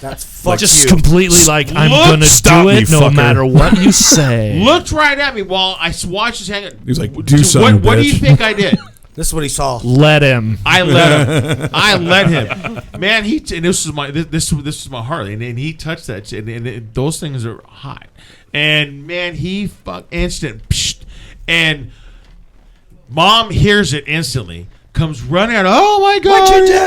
That's fuck just you. completely like I'm gonna do it no matter what you say. Looked right at me while I watched his hand. He was like, "Do something, What do you bitch." think I did? This is what he saw. Let him. I let him. Man, and this was my Harley, and he touched that shit, and those things are hot. And man, he instant, psh, and Mom hears it instantly. Comes running out. Oh my God! What'd you do?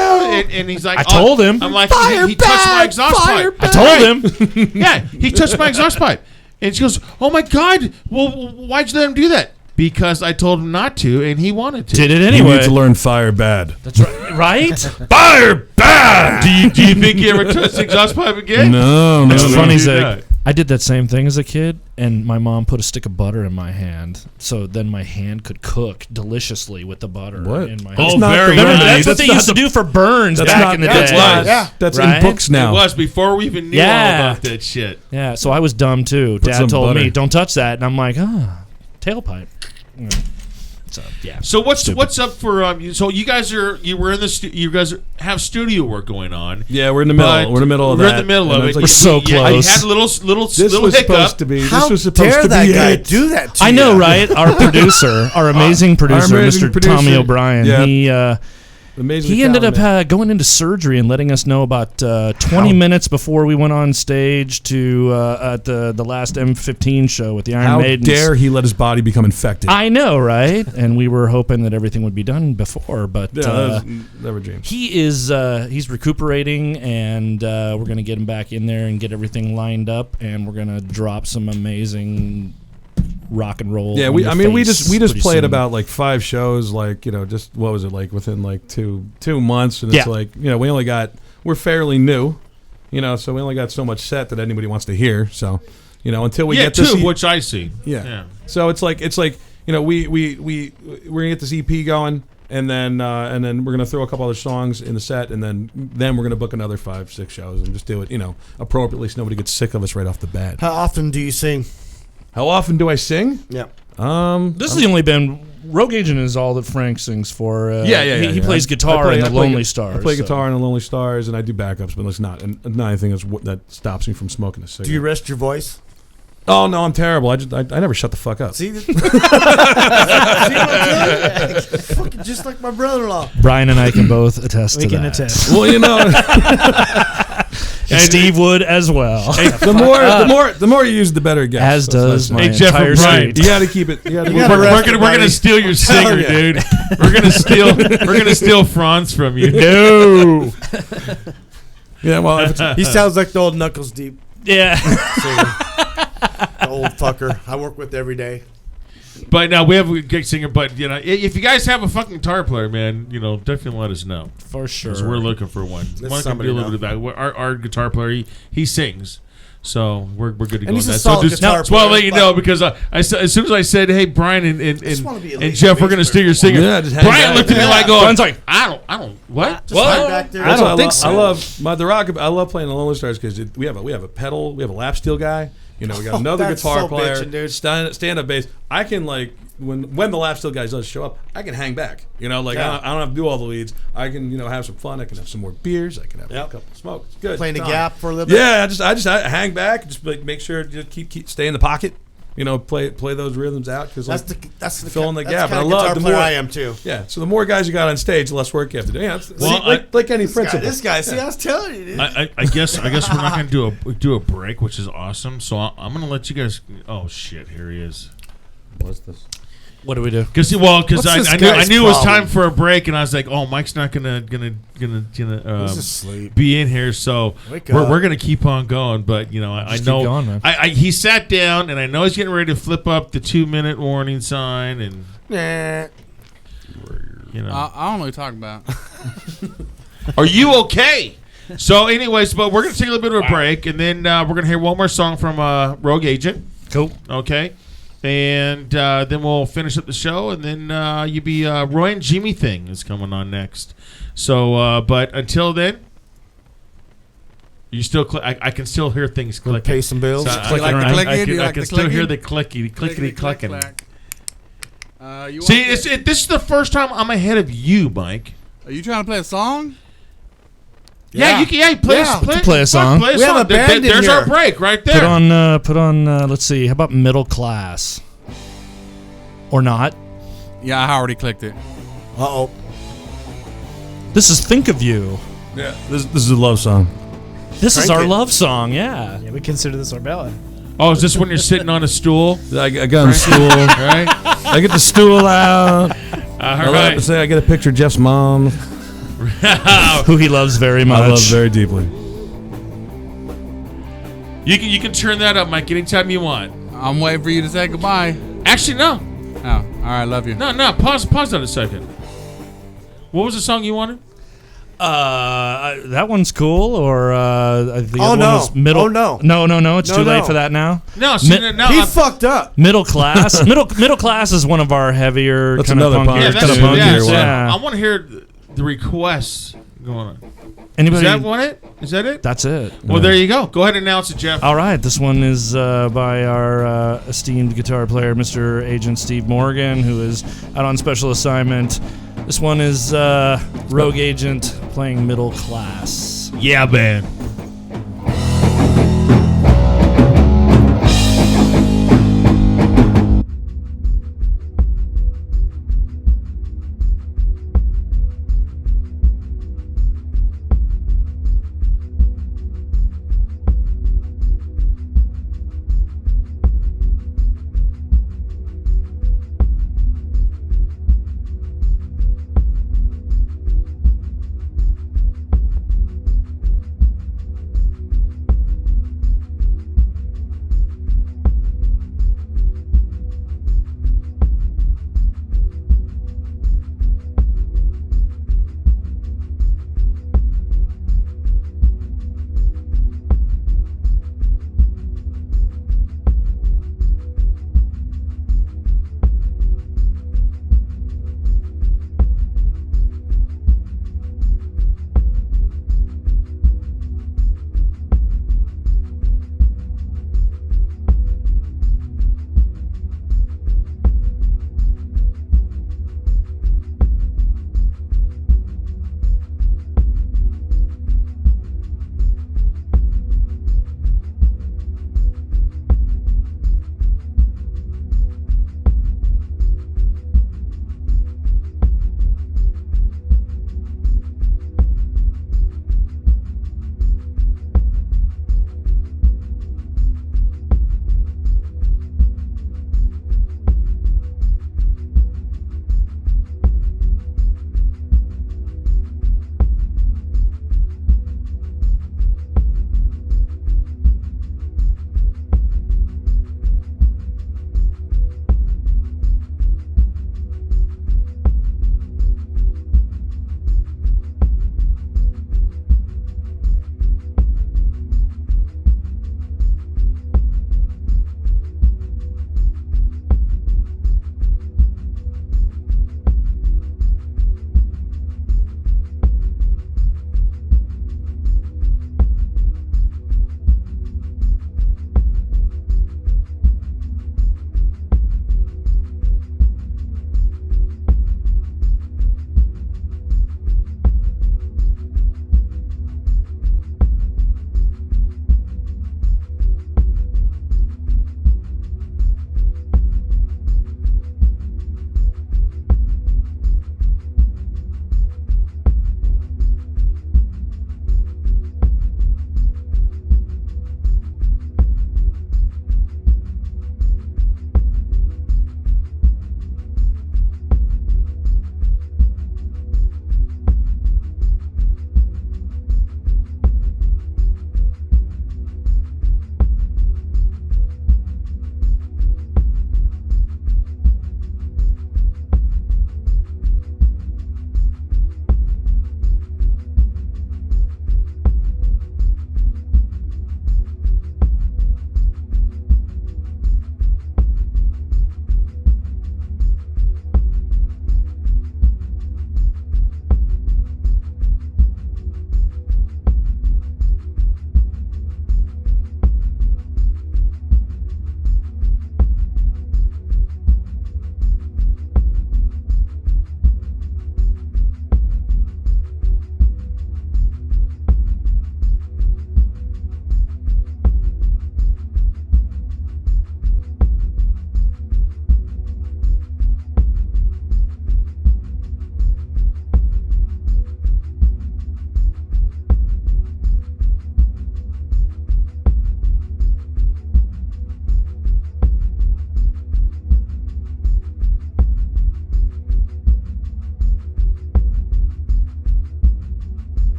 And he's like, I told him. I'm like, Fire he touched my exhaust pipe. I told him. Yeah, he touched my exhaust pipe. And she goes, "Oh my God! Well, why'd you let him do that?" Because I told him not to, and he wanted to. Did it You anyway. need to learn fire bad. That's right. Right? Fire bad. Do you think he ever touched the exhaust pipe again? No. It's funny, do Zig. not. I did that same thing as a kid, and my mom put a stick of butter in my hand, so then my hand could cook deliciously with the butter What? in my That's hand. not very the good. remedy. That's what they used to do for burns That's back not- in the that's day. lies. Yeah. That's Right? in books now. It was before we even knew all about that shit. Yeah, so I was dumb too. Put some Dad told me, butter. "Don't touch that," and I'm like, tailpipe. Yeah. So yeah. So what's up for so you guys were in the you guys have studio work going on. Yeah, we're in the middle. But We're in the middle of we're that. in the middle And of it's it. like- We're so Yeah, close. I had a little This little was hiccup. supposed to be. How This was supposed dare to that be guy it. do that to I you? know, right? Our producer, our amazing producer, amazing Mr. producer. Tommy O'Brien. Yeah. He Amazingly he ended talented. up going into surgery and letting us know about 20 minutes before we went on stage to at the last M15 show with the Iron How Maidens. dare he let his body become infected? I know, right? And we were hoping that everything would be done before, but Yeah, that was never dreams. he is he's recuperating, and we're gonna get him back in there and get everything lined up, and we're gonna drop some amazing rock and roll. Yeah, on we your we face just pretty played soon. about like 5 shows, like just what was it like within like two months, and it's Yeah. like we only got we're fairly new, so we only got so much set that anybody wants to hear. So until we get this, which I see. yeah. So it's like we're gonna get this EP going, and then we're gonna throw a couple other songs in the set, and then we're gonna book another 5-6 shows and just do it appropriately so nobody gets sick of us right off the bat. How often do you sing? How often do I sing? Yeah. This is the only band. Rogue Agent is all that Frank sings for. He plays guitar in the Lonely Stars. I play guitar in the Lonely Stars, and I do backups, but it's not anything that stops me from smoking a cigarette. Do you rest your voice? Oh no, I'm terrible. I never shut the fuck up. See, see what I'm telling you? Fucking just like my brother-in-law. Brian and I can both attest We to can that. attest. Well, And Steve would as well. the more you use, the better it gets. As does my Hey, Jeff entire and Brian. suite. You got to keep it. We're gonna steal your singer, yeah. dude. We're gonna steal Franz from you. No. Yeah, well, if it's, He sounds like the old Knuckles Deep Yeah. singer. The old fucker I work with every day. But now we have a good singer. But if you guys have a fucking guitar player, man, definitely let us know. For sure. 'Cause we're looking for one. Let's One can somebody do a little know. bit of that. Our guitar player, he sings. So we're good to go. And he's on a that. solid So just guitar that's why I'll let you player, know but- because as soon as I said, "Hey, Brian and just wanna be a lead Jeff, we're bass gonna steal your player. singer," Yeah, just hang Brian back. looked at me Yeah. like, "Going, Brian's like, I don't what." Just hang back there. I don't think I so. love the rock. I love playing the Lonely Stars because we have a pedal, we have a lap steel guy. We got another That's guitar so player, bitchin', dude. stand up bass. I can when the lap steel guys does show up, I can hang back. I don't have to do all the leads. I can have some fun. I can have some more beers. I can have a couple of smokes. It's good. Playing the Time. gap for a little bit. Yeah, I hang back. Just make sure to keep stay in the pocket. Play those rhythms out because That's the fill in the that's gap. The And I kind of love guitar the player more I am too. Yeah, so the more guys you got on stage, the less work you have to do. Yeah, Well, like any principle. This guy, see, I was telling you, dude. I guess we're not gonna do a break, which is awesome. So I'm gonna let you guys. Oh shit! Here he is. What's this? What do we do? Because What's I this knew guy's it was problem? time for a break, and I was like, "Oh, Mike's not gonna asleep. be in here, so Wake up. we're gonna keep on going." But I Just know keep going, man. he sat down, and I know he's getting ready to flip up the 2-minute warning sign, and Nah. I don't know what you're talking about. Are you okay? So, anyways, but we're gonna take a little bit of a break, and then we're gonna hear one more song from Rogue Agent. Cool. Okay. And then we'll finish up the show, and then you be Roy and Jimmy thing is coming on next. So, but until then, you still I can still hear things clicking. Pay some bills. So You like the clicking? I can still hear the clickety clicking. See, this is the first time I'm ahead of you, Mike. Are you trying to play a song? Yeah, you can play play a song. Play a We have song. a band in There's here. our break right there. Put on. Let's see. How about Middle Class? Or not? Yeah, I already clicked it. Uh-oh. This is Think of You. Yeah, this is a love song. This is Crank our it. love song. Yeah. Yeah, we consider this our ballad. Oh, is this when you're sitting on a stool? I got on the stool. Right? I get the stool out. I All like to right. say I get a picture of Jeff's mom. Who he loves very much. I love very deeply. You can turn that up, Mike, anytime you want. I'm waiting for you to say goodbye. Actually, no. Oh, all right, love you. No. Pause that a second. What was the song you wanted? That one's cool. Or the Oh, other no. one was Middle. Oh, no. No. It's No, too late no. for that now. No, He fucked up. Middle Class. Middle Class is one of our heavier That's kind of another punkier. punk. yeah, Kind of that's, punkier one. Yeah. I want to hear the requests going on. Anybody? Is that one it? Is that it? That's it. Well, there you go. Go ahead and announce it, Jeff. All right, this one is by our esteemed guitar player, Mr. Agent Steve Morgan, who is out on special assignment. This one is Rogue Agent playing Middle Class. Yeah, man.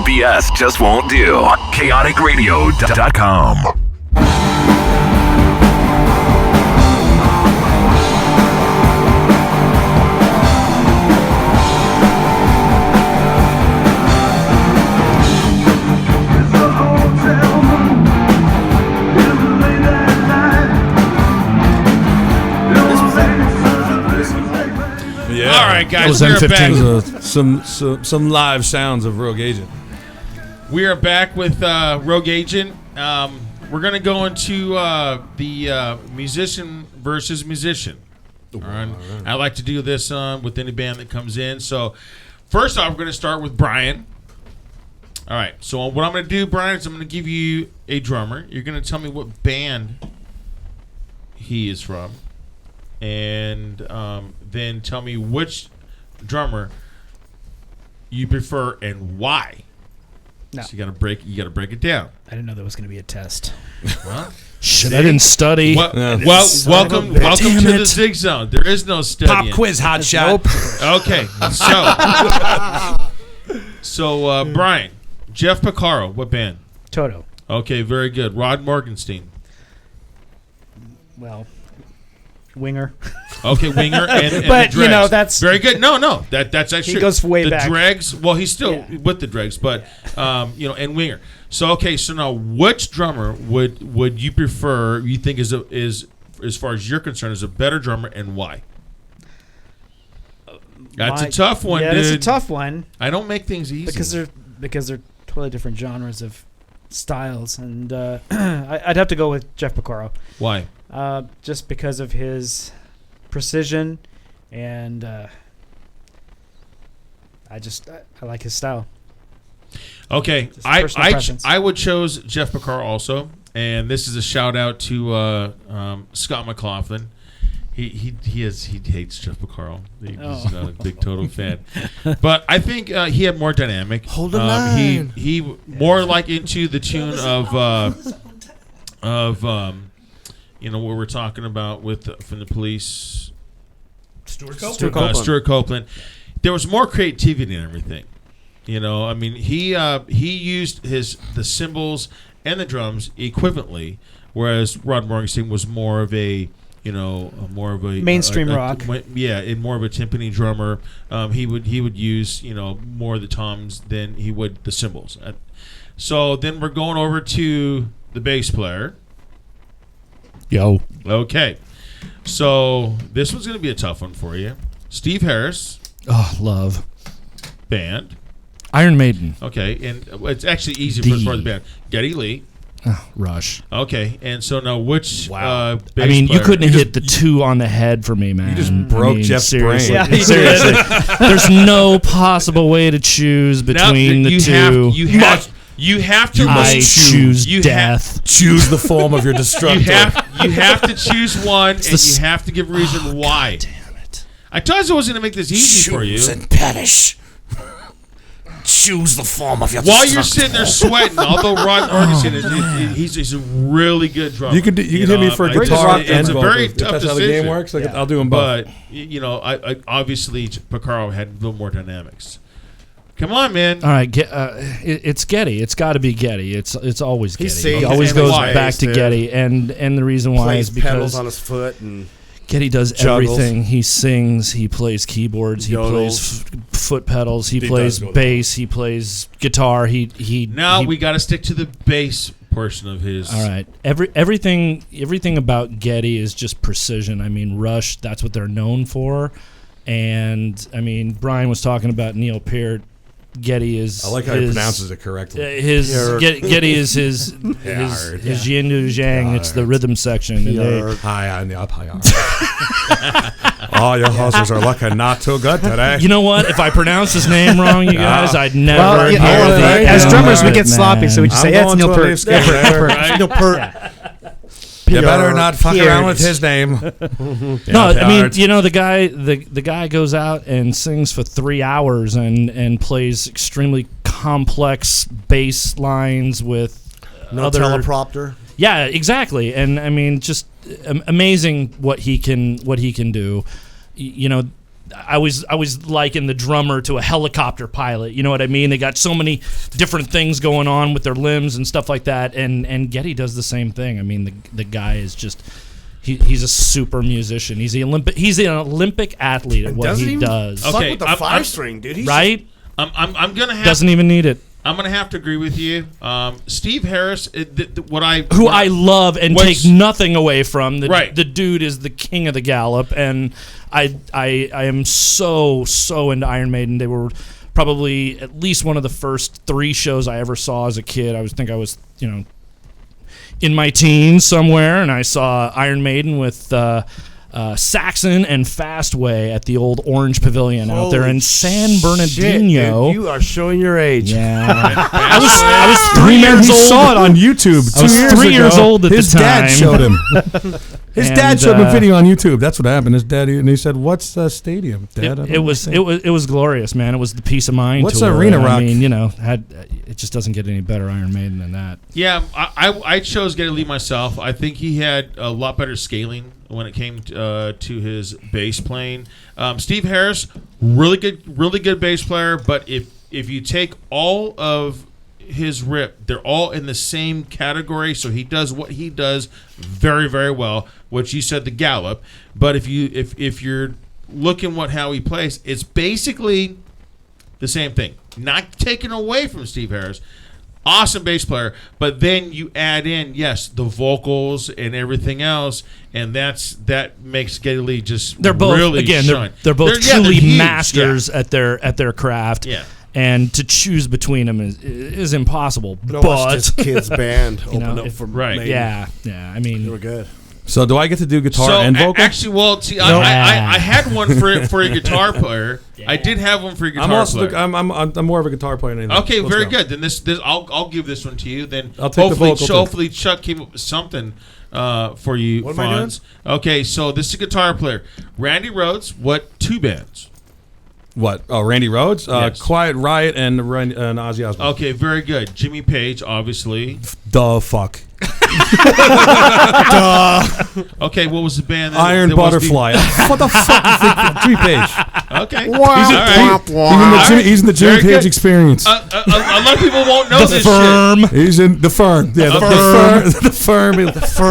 BS just won't do. KaoticRadio.com. All right, guys, That was we're M15. back. Some live sounds of Rogue Agent. We are back with Rogue Agent. We're going to go into the musician versus musician. All right. I like to do this with any band that comes in. So, first off, we're going to start with Brian. All right. So, what I'm going to do, Brian, is I'm going to give you a drummer. You're going to tell me what band he is from. And then tell me which drummer you prefer and why. No. So you gotta break it down. I didn't know there was going to be a test. Well, Shit, I didn't study. Welcome to the Zig Zone. There is no studying. Pop quiz, hot shot. Okay, so Brian, Jeff Porcaro, what band? Toto. Okay, very good. Rod Morgenstein. Well, Winger. Okay, Winger and but the Dregs. That's very good. No, that's actually he goes way the back. The Dregs. Well, he's still with the Dregs, but and Winger. So so now, which drummer would you prefer? You think is as far as you're concerned is a better drummer, and why? That's a tough one, yeah, dude. it's a tough one. I don't make things easy because they're totally different genres of styles, and I'd have to go with Jeff Porcaro. Why? Just because of his precision, and I like his style. Okay, I would chose Jeff Porcaro also, and this is a shout out to Scott McLaughlin. He hates Jeff Porcaro. He's not a big Toto fan, but I think he had more dynamic. Hold the line. He more like into the tune of what we're talking about with from the Police. Stuart Copeland. There was more creativity in everything. I mean, he used the cymbals and the drums equivalently, whereas Rod Morgenstein was more of a mainstream rock. And more of a timpani drummer. He would use more of the toms than he would the cymbals. So then we're going over to the bass player. Yo. Okay. So this one's going to be a tough one for you. Steve Harris. Oh, love. Band. Iron Maiden. Okay. And it's actually easy for the band. Geddy Lee. Rush. Okay. And so now which I bass mean, player? you couldn't hit the two on the head for me, man. You just broke Jeff's seriously. brain. Yeah, seriously. There's no possible way to choose between the two. You have to choose death. Choose the form of your destructor. You have to choose one, and you have to give a reason why. Damn it! I told you I was going to make this easy for you. Choose and perish. Choose the form of your While destructor. you're sitting there sweating, although Rod Morgenstein he's a really good drummer. You can hit me for a guitar. It's a very tough That's how the decision. game works. I'll do them both. But I obviously Porcaro had a little more dynamics. Come on, man. All right, it's Geddy. It's got to be Geddy. It's always Geddy. He always and goes why? back to Geddy, and the reason why Plays is because pedals on his foot and Geddy does juggles. everything. He sings. He plays keyboards. He plays foot pedals. He plays bass. He plays guitar. We got to stick to the bass portion of his. All right. Everything about Geddy is just precision. I mean, Rush. That's what they're known for. And I mean, Brian was talking about Neil Peart. Geddy is. I like how he pronounces it correctly. Geddy is his yin to yang. It's the rhythm section. High on the up, high on. All your horses are looking not too good today. You know what? If I pronounce his name wrong, you guys, I'd never hear as drummers, we get sloppy, so we just say, it's Neil Peart. Neil Peart. You better not fuck around with his name. No, I mean, the guy goes out and sings for 3 hours and plays extremely complex bass lines with no teleprompter. Yeah, exactly. And I mean, just amazing what he can do. I was liken the drummer to a helicopter pilot. You know what I mean? They got so many different things going on with their limbs and stuff like that. And Geddy does the same thing. I mean, the guy is just he's a super musician. He's an Olympic athlete at what he does. Fuck with the 5-string, dude. He's right? I'm gonna have doesn't even need it. I'm gonna have to agree with you. Steve Harris, who I love and take nothing away from. The dude is the king of the gallop, and I am so into Iron Maiden. They were probably at least one of the first 3 shows I ever saw as a kid. I was in my teens somewhere, and I saw Iron Maiden with Saxon and Fastway at the old Orange Pavilion out there in San Bernardino. Shit, you are showing your age. Yeah, I was 3 years old. He saw it on YouTube. I was 3 years old at the time. His dad showed him. His dad showed him a video on YouTube. That's what happened. His dad, and he said, "What's stadium, Dad?" It was glorious, man. It was the peace of mind. What's tour. Arena Rock? I mean, it just doesn't get any better Iron Maiden than that. Yeah, I chose Geddy Lee myself. I think he had a lot better scaling when it came to his bass playing. Steve Harris, really good bass player. But if you take all of his rip, they're all in the same category. So he does what he does very, very well, which you said the gallop. But if you're looking how he plays, it's basically the same thing. Not taken away from Steve Harris. Awesome bass player, but then you add in the vocals and everything else, and that makes Geddy Lee just they're both really shine. They're both truly masters at their craft. Yeah. And to choose between them is impossible. But this kid's band opened up for Maiden. Yeah. I mean, they were good. So do I get to do guitar and vocal? Actually, well, see, I had one for a guitar player. Yeah. I did have one for a guitar player. I'm more of a guitar player than anything. Okay, very good. Then this I'll give this one to you. Then I'll take the vocal. Hopefully Chuck came up with something for you. What am I doing? Okay, so this is a guitar player. Randy Rhoads. What 2 bands? What? Oh, Randy Rhoads, Yes. Quiet Riot, and Ozzy Osbourne. Okay, very good. Jimmy Page, obviously. Duh, fuck. Okay, what was the band? Iron Butterfly. What the fuck is it? Jimmy Page. Okay. He's in the Jimmy Very Page good. experience. A lot of people won't know this shit. He's in The Firm. Yeah, The Firm.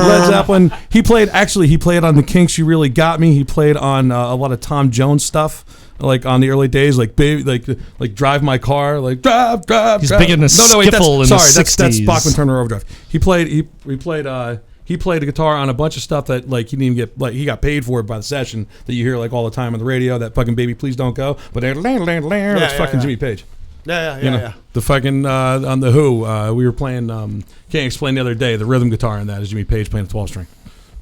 Led Zeppelin. He played on the Kinks, You Really Got Me. He played on a lot of Tom Jones stuff. Like on the early days, like baby, like Drive My Car, like drive. He's big in the skiffle in the 60s. That's Bachman Turner Overdrive. He played the guitar on a bunch of stuff that like he didn't even get, like he got paid for it by the session that you hear like all the time on the radio. That fucking Baby Please Don't Go, but that's fucking Jimmy Page. Yeah. The fucking on the Who, we were playing. Can't explain the other day. The rhythm guitar in that is Jimmy Page playing the 12-string.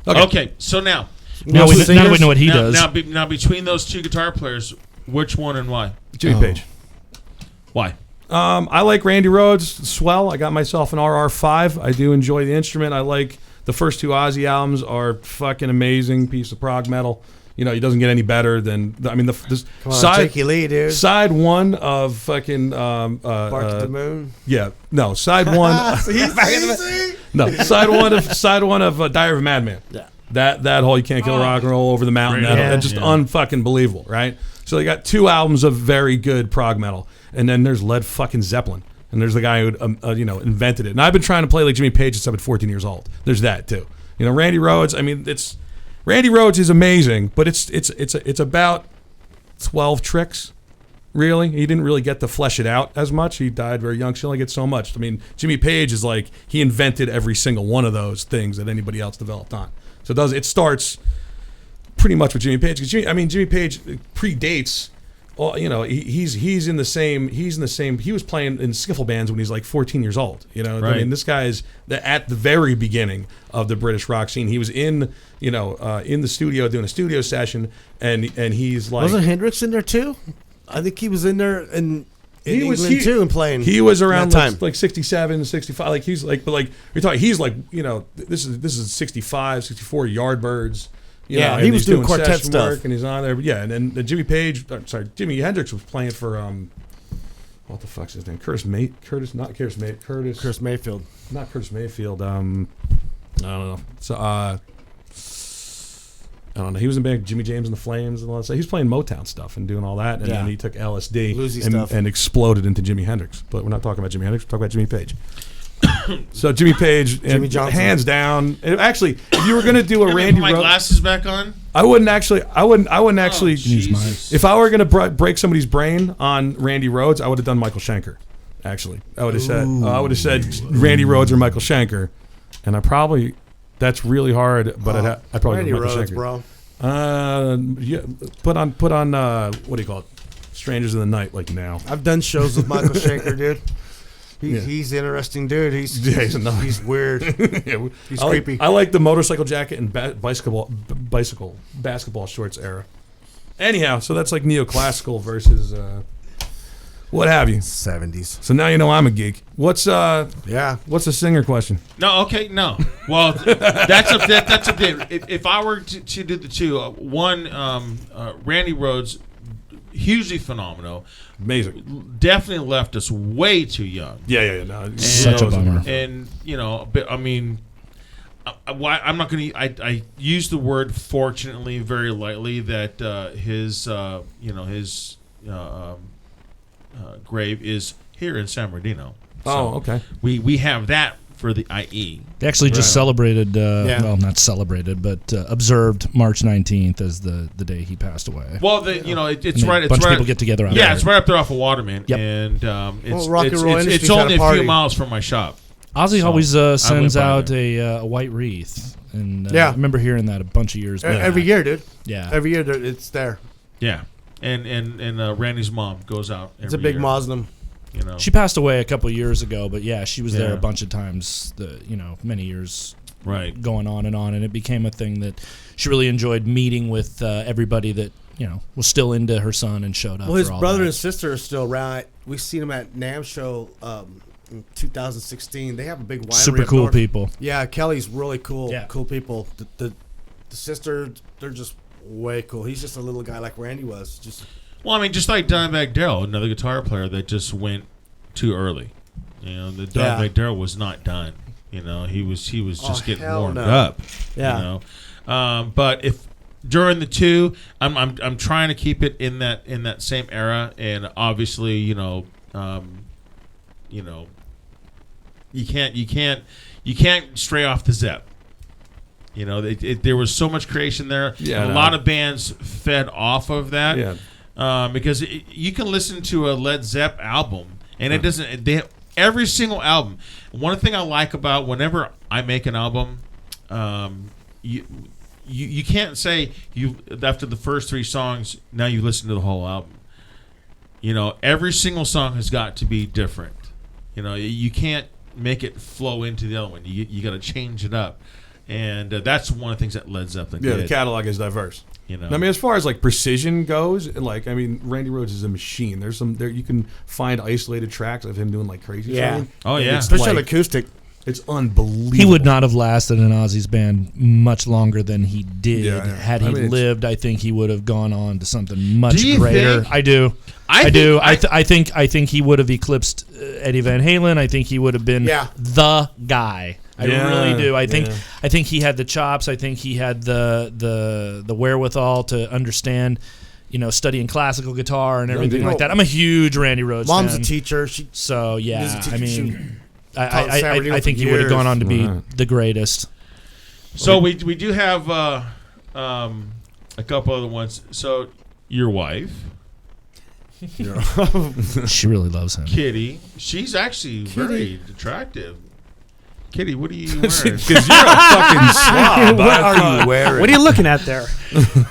Okay, so now we know what he does. Now, between those 2 guitar players, which one and why? Jimmy Page. Why? I like Randy Rhoads. Swell. I got myself an RR5. I do enjoy the instrument. I like the first 2 Ozzy albums are fucking amazing piece of prog metal. You know, he doesn't get any better than. I mean, Jakey Lee, dude. Side 1 of fucking Bark at the Moon. Yeah, no. Side 1. He's back in the No, side one of Diary of a Madman. Yeah. That whole You Can't Kill Rock and Roll Over the Mountain. That's just unfucking believable, right? So they got 2 albums of very good prog metal, and then there's Led fucking Zeppelin, and there's the guy who invented it. And I've been trying to play like Jimmy Page since I've been 14 years old. There's that too. You know, Randy Rhoads. I mean, Randy Rhoads is amazing, but it's about 12 tricks. Really, he didn't really get to flesh it out as much. He died very young, so he only gets so much. I mean, Jimmy Page is like he invented every single one of those things that anybody else developed on. So it starts pretty much with Jimmy Page. Jimmy Page predates. He's in the same. He was playing in skiffle bands when he's like 14 years old. You know, right. I mean, this guy is at the very beginning of the British rock scene. He was in the studio doing a studio session, and he's like. Wasn't Hendrix in there too? I think he was in there in England too and playing. He was around time. like 67, 65. Like he's like, but like you're talking, he's like, this is 65, 64 Yardbirds. He was doing quartet stuff, and he's on there. But yeah, and then Jimmy Hendrix was playing for what the fuck's his name? Chris Mayfield. Not Curtis Mayfield. I don't know. So I don't know. He was in band Jimmy James and the Flames and all that stuff. He was playing Motown stuff and doing all that, and then he took LSD and exploded into Jimi Hendrix. But we're not talking about Jimi Hendrix. We're talking about Jimmy Page. So Jimmy Page, Jimmy Johnson, hands down. Actually, if you were going to do a Randy Rhoads, my glasses back on. I wouldn't actually. Jesus. If I were going to break somebody's brain on Randy Rhoads, I would have done Michael Schenker. Actually, I would have said Randy Rhoads or Michael Schenker, and that's really hard. But I'd probably Randy go Michael Rhoads, Schenker. bro. Yeah, put on. What do you call it? Strangers in the Night, like now. I've done shows with Michael Schenker, dude. He's an interesting dude. He's weird. He's creepy. I like the motorcycle jacket and basketball shorts era. Anyhow, so that's like neoclassical versus what have you. 70s. So now you know I'm a geek. What's the singer question? No, okay, no. Well, that's a bit. If I were to do the two, one, Randy Rhoads, hugely phenomenal. Amazing. Definitely left us way too young. Yeah. No, such a bummer. And but I mean, I'm not going to. I use the word fortunately very lightly. That his grave is here in San Bernardino. So okay. We have that for the IE. They actually just celebrated, well, not celebrated, but observed March 19th as the day he passed away. Well, it's right. A bunch of people get together out there. It's right up there off of Waterman, and it's only a few miles from my shop. Ozzy always sends out a white wreath, and I remember hearing that a bunch of years back. Every year, dude. Yeah, every year it's there. Yeah, and Randy's mom goes out. It's a big Muslim. She passed away a couple of years ago, but she was there a bunch of times. Many years, going on, and it became a thing that she really enjoyed meeting with everybody that was still into her son and showed up. Well, his brother and sister are still around. We've seen them at NAMM show in 2016. They have a big winery. Super cool people. Yeah, Kelly's really cool. Yeah. Cool people. The sister, they're just way cool. He's just a little guy like Randy was. Well, I mean, just like Dimebag Darrell, another guitar player that just went too early. The Dimebag Darrell was not done. He was just getting warmed up. Yeah. But if during the two, I'm trying to keep it in that same era, and obviously, you can't stray off the Zepp. There was so much creation there. Yeah, a lot of bands fed off of that. Yeah. Because you can listen to a Led Zepp album, and it doesn't. Every single album. One thing I like about whenever I make an album, you can't say after the first 3 songs now you listen to the whole album. Every single song has got to be different. You can't make it flow into the other one. You got to change it up, and that's one of the things that Led Zeppelin did. The catalog is diverse. I mean, as far as like precision goes, Randy Rhoads is a machine. There's you can find isolated tracks of him doing like crazy. Yeah. Oh yeah. Especially on acoustic. It's unbelievable. He would not have lasted in Ozzy's band much longer than he did. Had he lived, I think he would have gone on to something much greater. Think? I do. I think he would have eclipsed Eddie Van Halen. I think he would have been the guy. I really do. I think he had the chops. I think he had the wherewithal to understand, studying classical guitar and everything like that. I'm a huge Randy Rhoads fan. Mom's a teacher. I think he would have gone on to be the greatest. So we do have a couple other ones. So your wife, she really loves him. Kitty, she's actually very attractive. Kitty, what are you wearing? Because you're a fucking slob. What are you wearing? What are you looking at there?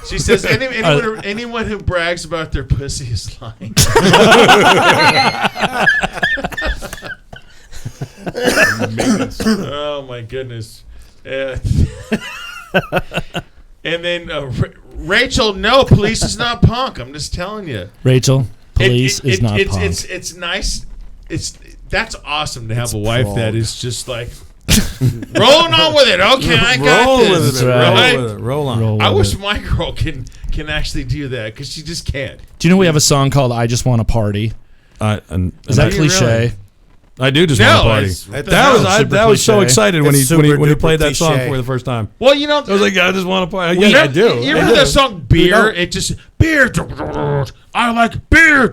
She says anyone who brags about their pussy is lying. Oh my goodness. And then Rachel, no, police is not punk. I'm just telling you. Rachel, police is not punk. It's nice. That's awesome to have a wife that is just like rolling on with it. Okay, I got this. Roll on. I wish my girl can actually do that because she just can't. Do you know we have a song called "I Just Want to Party"? Is that cliche? Really? I do just want to party. That was so excited when he played that song for the first time. Well, you know, I was like, I just want to party. Well, I do. You remember that song "Beer"? It just beer. I like beer, and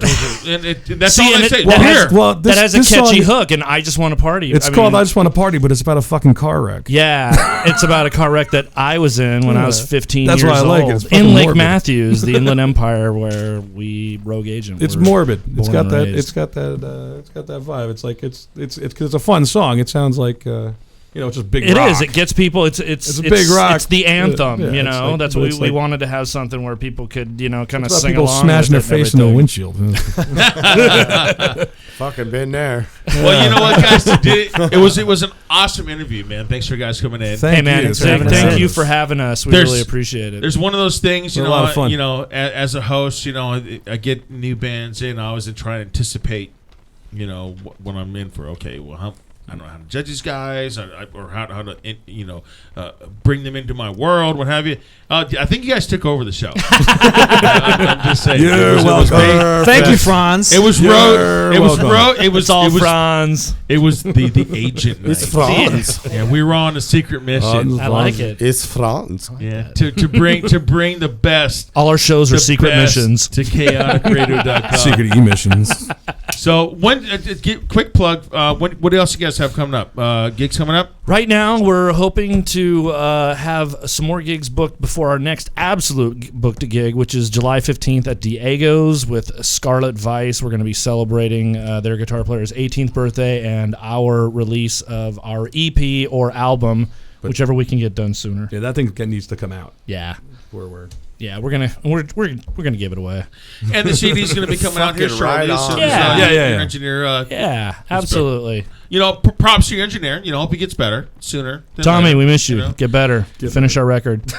that's all they say. That has a catchy hook, and I just want to party. It's called "I Just Want to Party," but it's about a fucking car wreck. Yeah, it's about a car wreck that I was in when I was 15 That's years why I old. like it. It's in Lake morbid. Matthews, the Inland Empire, where we Rogue Agent. It's morbid. It's got that. It's got that vibe. It's like it's a fun song. It sounds like it's just big. It rock. is. It gets people. It's a big rock. It's the anthem. Yeah, you know, like, that's what we wanted to have something where people could kind of sing people along. smashing their with it face in the windshield. Fucking been there. Well, you know what, guys? It was an awesome interview, man. Thanks for you guys coming in. Thank you for having us. We really appreciate it. There's one of those things, a lot of fun. As a host, I get new bands in. I always try to anticipate, what I'm in for. Okay, well, I don't know how to judge these guys, or how to bring them into my world, what have you. I think you guys took over the show. I'm just saying. You're welcome. Thank you, Franz. It was Franz. It was the agent. It's Franz. Yeah, we were on a secret mission. I like it. It's Franz. Yeah, to bring the best. All our shows are secret missions to chaoticradio.com. Secret emissions. So quick plug. What else you guys have coming up? Gigs coming up? Right now, we're hoping to have some more gigs booked before our next absolute booked gig, which is July 15th at Diego's with Scarlet Vice. We're going to be celebrating their guitar player's 18th birthday and our release of our EP or album, whichever we can get done sooner. Yeah, that thing needs to come out. Yeah. We're we're gonna give it away. And the CD's going to be coming out here shortly. Right on. Your engineer. Absolutely. Props to your engineer. Hope he gets better sooner. Tommy, later, we miss you. Get better. Finish our record.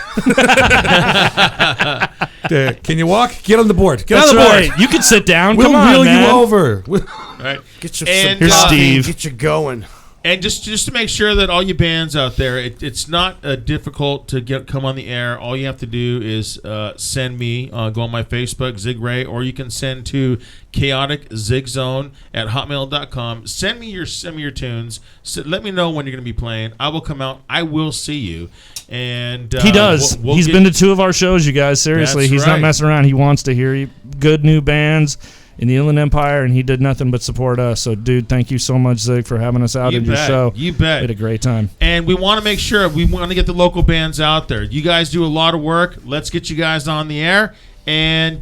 Can you walk? Get on the board. Get That's on the board. right. You can sit down. We'll Come on, wheel man. you over. All right. Get you And, Here's Steve. Get you going. And just to make sure that all you bands out there, it's not difficult to come on the air. All you have to do is send me, go on my Facebook, Zig Ray, or you can send to Kaotic Zig Zone at hotmail.com. Send me your tunes. Let me know when you're going to be playing. I will come out. I will see you. And he does. He's been to 2 of our shows, you guys. Seriously, he's not messing around. He wants to hear good new bands in the Inland Empire, and he did nothing but support us. So, dude, thank you so much, Zig, for having us out at your show. You bet. We had a great time. And we want to make sure, we want to get the local bands out there. You guys do a lot of work. Let's get you guys on the air. And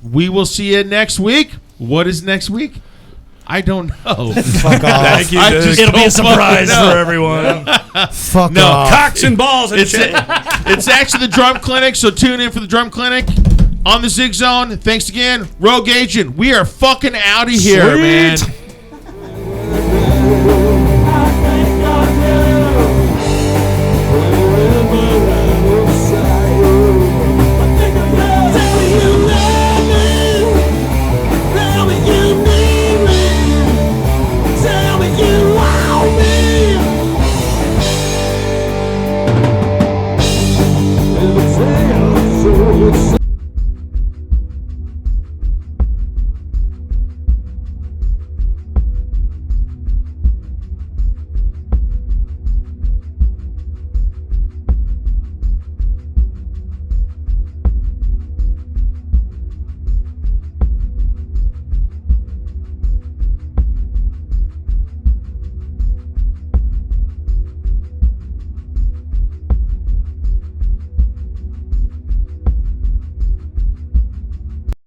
we will see you next week. What is next week? I don't know. Fuck off. Thank you, It'll be a surprise for everyone. Fuck off. Cocks and balls and shit. It's actually the Drum Clinic, so tune in for the Drum Clinic on the Zig Zone. Thanks again. Rogue Agent, we are fucking out of here, man.